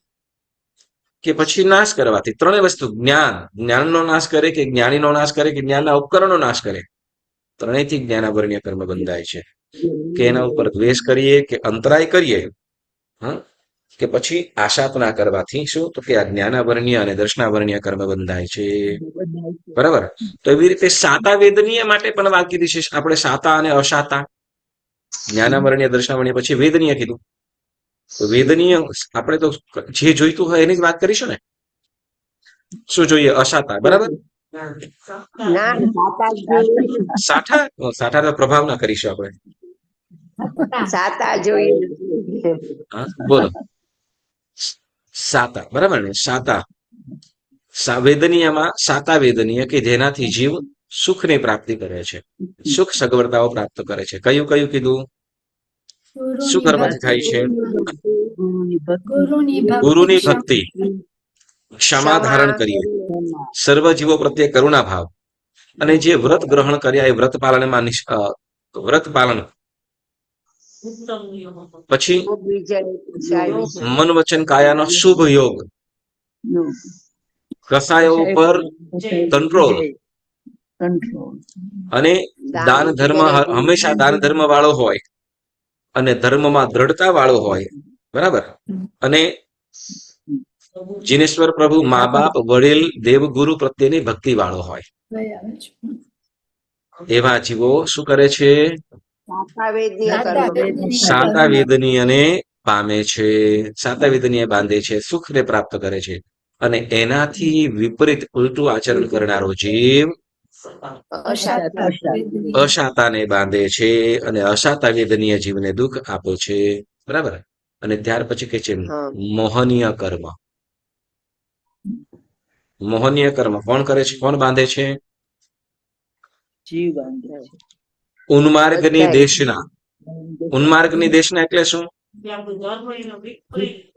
કે પછી નાશ કરવાથી. ત્રણેય વસ્તુ, જ્ઞાન, જ્ઞાનનો નાશ કરે, કે જ્ઞાનીનો નાશ કરે, કે જ્ઞાનના ઉપકરણનો નાશ કરે, ત્રણેયથી જ્ઞાનાવર્ણીય કર્મ બંધાય છે. કે એના ઉપર દ્વેષ કરીએ, કે અંતરાય કરીએ, હા, કે પછી આશાપના કરવાથી શું? તો કે આ જ્ઞાનાવર્ણીય અને દર્શનાવર્ણીય કર્મ બંધાય છે. બરાબર. તો એવી રીતે સાતા વેદનીય માટે પણ વાત કીધી છે આપણે, સાતા અને અસાતા. જ્ઞાનાવર્ણીય, દર્શનાવર્ણીય, પછી વેદનીય કીધું. તો વેદનીય આપણે તો જે જોઈતું હોય એની જ વાત કરીશું ને. શું જોઈએ? અસાતા. બરાબર. ના સાતા જોઈએ, સાઠા, સાઠા તો પ્રભાવ ના કરીશું આપણે. સાતા જોઈએ. હા, બોલો. સાતા. બરાબર ને? સાતા. વેદનીયમાં સાતા વેદનીય, કે જેનાથી જીવ સુખની પ્રાપ્તિ કરે છે, સુખ સગવડતાઓ પ્રાપ્ત કરે છે. કયું કયું કીધું? શું કરવાથી થાય છે? ગુરુની ભક્તિ, ક્ષમા ધારણ કરીએ, સર્વ જીવો પ્રત્યે કરુણા ભાવ, અને જે વ્રત ગ્રહણ કર્યા એ વ્રત પાલનમાં વ્રત પાલન, પછી મન વચન કાયાનો શુભ યોગ, કસાયો ઉપર કંટ્રોલ, અને દાન ધર્મ, હંમેશા દાન ધર્મ વાળો હોય, અને ધર્મમાં દ્રઢતા વાળો હોય. બરાબર. અને જીનેશ્વર પ્રભુ, મા બાપ, વડીલ, દેવગુરુ પ્રત્યેની ભક્તિ વાળો હોય. એવા જીવો શું કરે છે? સાતા વેદનીયને પામે છે, સાતા વેદનીય બાંધે છે, સુખને પ્રાપ્ત કરે છે. અને એનાથી વિપરીત ઉલટું આચરણ કરનારો જીવ અશાતાને બાંધે છે, અને અશાતા વેદનીય જીવને દુઃખ આપે છે. બરાબર. અને ત્યાર પછી કે છે મોહનીય કર્મ. મોહનીય કર્મ કોણ કરે છે? કોણ બાંધે છે? જીવ બાંધે છે. ઉન્માર્ગની દેશના. ઉન્માર્ગની દેશના એટલે શું?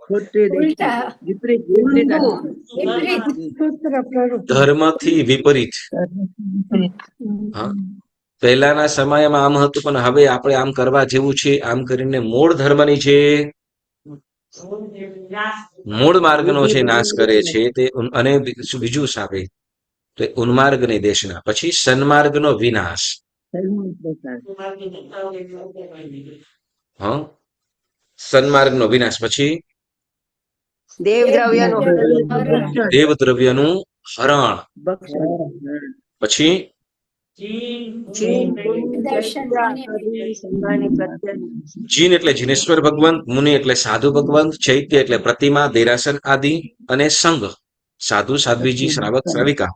ખોટી ઉલટા. વિપરીત વિપરીત સૂત્ર પ્રવૃત્તિ. ધર્મથી વિપરીત. હા, પહેલાના સમયમાં આમ હતું, પણ હવે આપણે આમ કરવા જેવું છે, આમ કરીને મૂળ ધર્મની જે મૂળ માર્ગનો જે નાશ કરે છે તે, અને બીજું સાબે તો ઉન્માર્ગની દેશના. પછી સન્માર્ગનો વિનાશ. હા, સન્માર્ગનો વિનાશ. પછી દેવદ્રવ્યનું હરણ. પછી જીન એટલે જીનેશ્વર ભગવંત, મુનિ એટલે સાધુ ભગવંત, ચૈત્ય એટલે પ્રતિમા, દેરાસર આદિ, અને સંઘ, સાધુ સાધ્વીજી, શ્રાવક શ્રાવિકા.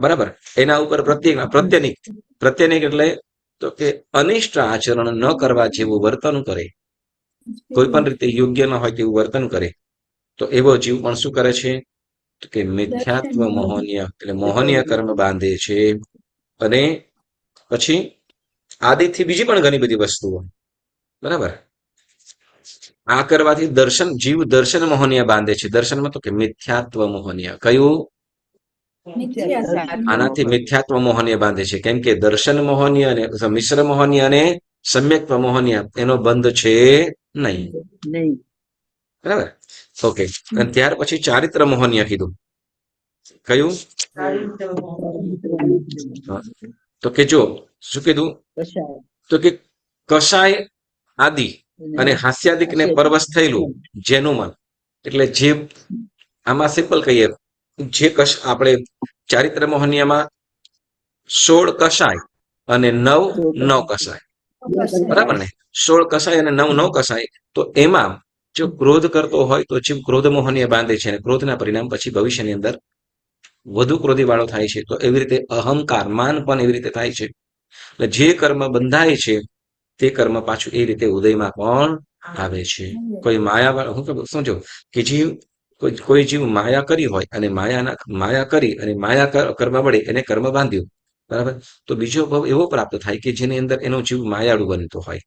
બરાબર. એના ઉપર પ્રત્યેનિક. પ્રત્યેનિક એટલે તો કે અનિષ્ટ આચરણ ન કરવા જેવું વર્તન કરે, કોઈ પણ રીતે યોગ્ય ન હોય તેવું વર્તન કરે, તો એવો જીવ પણ શું કરે છે? તો કે મિથ્યાત્વ મોહનીય, એટલે મોહનીય કર્મ બાંધે છે. અને પછી આદિથી બીજી પણ ઘણી બધી વસ્તુઓ. બરાબર. આ કરવાથી જીવ દર્શન મોહનીય બાંધે છે. દર્શનમાં તો કે મિથ્યાત્વ મોહનીય. કયું? આનાથી મિથ્યાત્વ મોહનીય બાંધે છે. કેમ કે દર્શન મોહનીય અને મિશ્ર મોહનીય અને સમ્યક્ત્વ મોહનીય એનો બંધ છે નહીં. બરાબર. ઓકે. અને ત્યાર પછી ચારિત્ર મોહનીય કીધું. કયું? હા. તો કે જો શું કીધું? કશાય તો કે કષાય આદિ અને હાસ્યાદિકને પરવશ થયેલું જેનું મન, એટલે જે આમાં સિમ્પલ કહીએ, જે આપણે ચારિત્ર મોહનીયમાં 16 કષાય અને 9 ન કષાય, બરાબર ને? 16 કષાય અને 9 ન કષાય. તો એમાં જો ક્રોધ કરતો હોય તો જીવ ક્રોધ મોહનીય બાંધે છે, અને ક્રોધના પરિણામ પછી ભવિષ્યની અંદર વધુ ક્રોધી વાળો થાય છે. તો એવી રીતે અહંકાર, માન પણ એવી રીતે થાય છે. એટલે જે કર્મ બંધાય છે તે કર્મ પાછું એ રીતે ઉદયમાં પણ આવે છે. કોઈ માયા, હું સમજો કે જીવ કોઈ જીવ માયા કરી હોય અને માયા કરી અને માયા કર્મ વડે એને કર્મ બાંધ્યું, બરાબર. તો બીજો ભાવ એવો પ્રાપ્ત થાય કે જેની અંદર એનો જીવ માયાળુ બનતો હોય.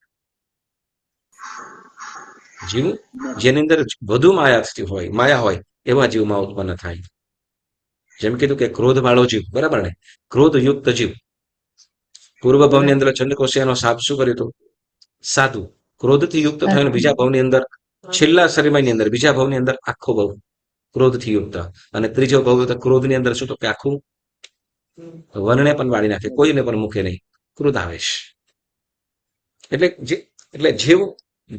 જીવ જેની અંદર વધુ માયા હોય એવા જીવમાં ઉત્પન્ન થાય. જેમ કીધું કે ક્રોધ વાળો જીવ, બરાબર ને? ક્રોધ યુક્ત જીવ પૂર્વ ભાવની અંદર ચંદ્રકોશિયાનો સાપ શું કર્યું હતું? સાધુ. ક્રોધથી યુક્ત થયો બીજા ભાવની અંદર, છેલ્લા શરીરની અંદર બીજા ભાવની અંદર આખો ભાવ ક્રોધથી યુક્ત, અને ત્રીજો ભાવ ક્રોધની અંદર શું? તો કે આખું વનને પણ વાળી નાખે, કોઈને પણ મૂકે નહીં, ક્રોધાવેશ. એટલે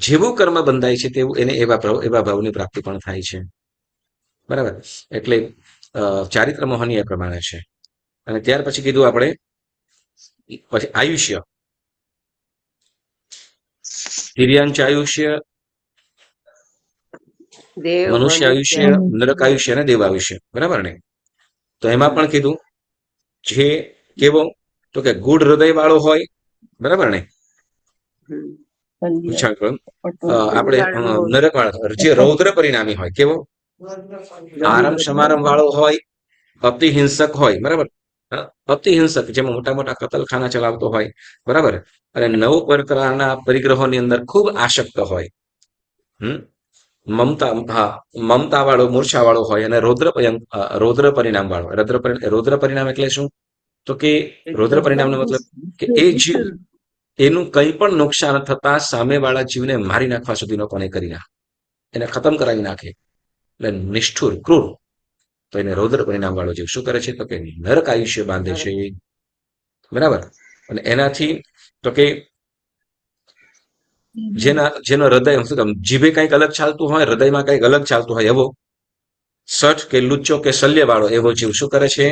જેવું કર્મ બંધાય છે તેવું એને એવા ભાવની પ્રાપ્તિ પણ થાય છે, બરાબર. એટલે ચારિત્ર મોહની એ પ્રમાણે છે. અને ત્યાર પછી કીધું આપણે પછી આયુષ્ય, તિર્યાંચ આયુષ્ય, મનુષ્ય આયુષ્ય, નરક આયુષ્ય અને દેવ આયુષ્ય, બરાબર ને? તો એમાં પણ કીધું જે કેવો? તો કે ગુડ હૃદય વાળો હોય, બરાબર ને? આપણે નરક વાળો જે રૌદ્ર પરિણામી હોય, કેવો? આરમ સમારંભ વાળો હોય, અતિ હિંસક હોય, બરાબર. અતિ હિંસક, જેમાં મોટા મોટા કતલખાના ચલાવતો હોય, બરાબર. અને નવ પ્રકારના પરિગ્રહોની અંદર ખૂબ આસક્ત હોય. મમતા વાળો, મૂર્છા વાળો હોય, અને રૌદ્ર પરિણામ વાળો. રૌદ્ર પરિણામ એટલે શું? તો કે રૌદ્ર પરિણામનો મતલબ કે એ જીવ એનું કંઈ પણ નુકસાન થતા સામેવાળા જીવને મારી નાખવા સુધીનો પણ એ કરી નાખે, એને ખતમ કરાવી નાખે. એટલે નિષ્ઠુર, ક્રૂર. તો એને રૌદ્ર પરિણામ વાળો જીવ શું કરે છે? તો કે નરક આયુષ્ય બાંધે છે, બરાબર. અને એનાથી તો કે જેનો હૃદય જીભે કંઈક અલગ ચાલતું હોય, હૃદયમાં કંઈક અલગ ચાલતું હોય, એવો સઠ કે લુચ્ચો કે શલ્ય વાળો એવો જીવ શું કરે છે?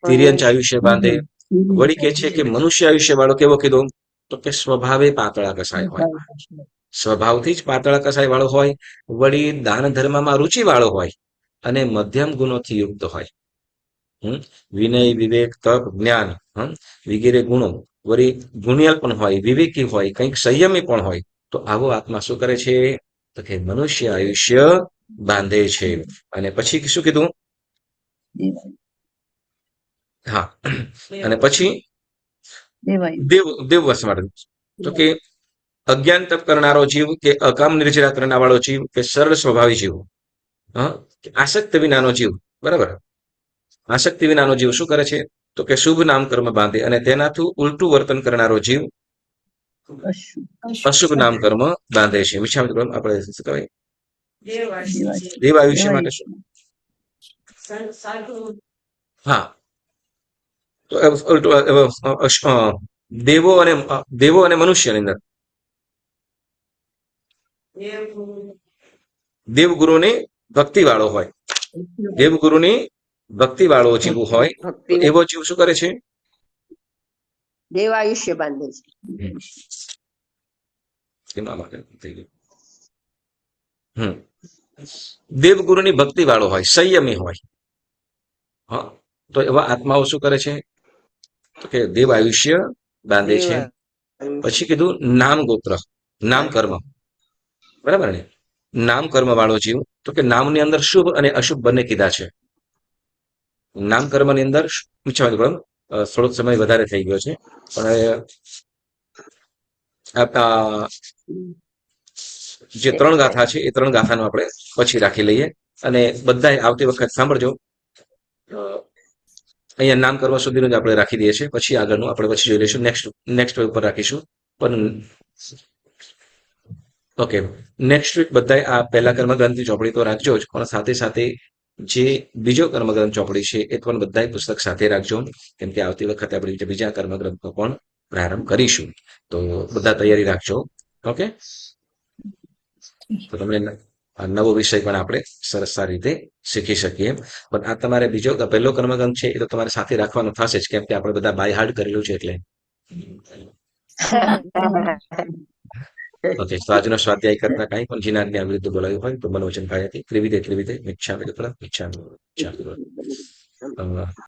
તિર્યંચ આયુષ્ય બાંધે. વળી કે છે કે મનુષ્ય આયુષ્ય વાળો કેવો કીધો? તો કે સ્વભાવે પાતળા કસાય હોય, સ્વભાવથી જ પાતળા કસાય વાળો હોય. વળી દાન ધર્મમાં રુચિ વાળો હોય, અને મધ્યમ ગુણોથી યુક્ત હોય. વિનય, વિવેક, તપ, જ્ઞાન વગેરે ગુણો. વળી ગુણિયલ પણ હોય, વિવેકી હોય, કંઈક સંયમી પણ હોય. તો આવો આત્મા શું કરે છે? તો કે મનુષ્ય આયુષ્ય બાંધે છે. અને પછી શું કીધું? હા, અને પછી દેવ વસવાડ. તો કે અજ્ઞાન તપ કરનારો જીવ, કે અકામ નિર્જરા કરનાર વાળો જીવ, કે સરળ સ્વભાવી જીવ, આસક્ત વિનાનો જીવ, બરાબર. આસક્તિ વિનાનો જીવ શું કરે છે? તો કે શુભ નામ કર્મ બાંધે, અને તેનાથી ઉલટું વર્તન કરનારો જીવ અશુભ નામ કર્મ બાંધે છે. આપણે શું કહેવાય? દેવ આયુષ્ય માટે શું? હા, તો દેવો અને મનુષ્યની અંદર દેવગુરુની ભક્તિ વાળો હોય, દેવગુરુની ભક્તિ વાળો જીવ હોય, એવો જીવ શું કરે છે? દેવ આયુષ્ય બાંધે છે. દેવગુરુની ભક્તિ વાળો હોય, સંયમી હોય. હા, તો એવા આત્માઓ શું કરે છે? તો કે દેવ આયુષ્ય બાંધે છે. પછી કીધું નામ ગોત્ર, નામ કર્મ, બરાબર ને? નામ કર્મ વાળો જીવ, તો કે નામની અંદર શુભ અને અશુભ બંને કીધા છે. નામ કર્મની અંદર થોડોક સમય વધારે થઈ ગયો છે, પણ જે 3 ગાથા છે એ 3 ગાથાનું આપણે પછી રાખી લઈએ. અને બધા આવતી વખત સાંભળજો. અહીંયા નામ કરવા સુધીનું જ આપણે રાખી દઈએ છીએ. પછી આગળનું આપણે પછી જોઈ લઈશું, નેક્સ્ટ ઉપર રાખીશું. પણ ઓકે, નેક્સ્ટ વીક બધાએ આ પહેલા કર્મગ્રંથની ચોપડી તો રાખજો જ, પણ સાથે સાથે જે બીજો કર્મગ્રંથ ચોપડી છે એ પણ બધાએ પુસ્તક સાથે રાખજો, કેમ કે આવતી વખતે આપણે જે બીજા કર્મગ્રંથનો પણ પ્રારંભ કરીશું. તો બધા તૈયારી રાખજો. ઓકે, તો તમને આ નવો વિષય પણ આપણે સરસ સારી રીતે શીખી શકીએ. પણ આ તમારે બીજો પહેલો કર્મગ્રંથ છે એ તો તમારે સાથે રાખવાનો થશે જ, કેમ કે આપણે બધા બાય હાર્ડ કરેલું છે એટલે. ઓકે, તો આજનો સ્વાધ્યાય કરતા કાંઈ પણ જીનાજ્ઞા આવી રીતે બોલાવ્યું હોય તો મનોવચન કાયથી ત્રિવિધે મિચ્છામિ દુક્કડમ મિચ્છામિ.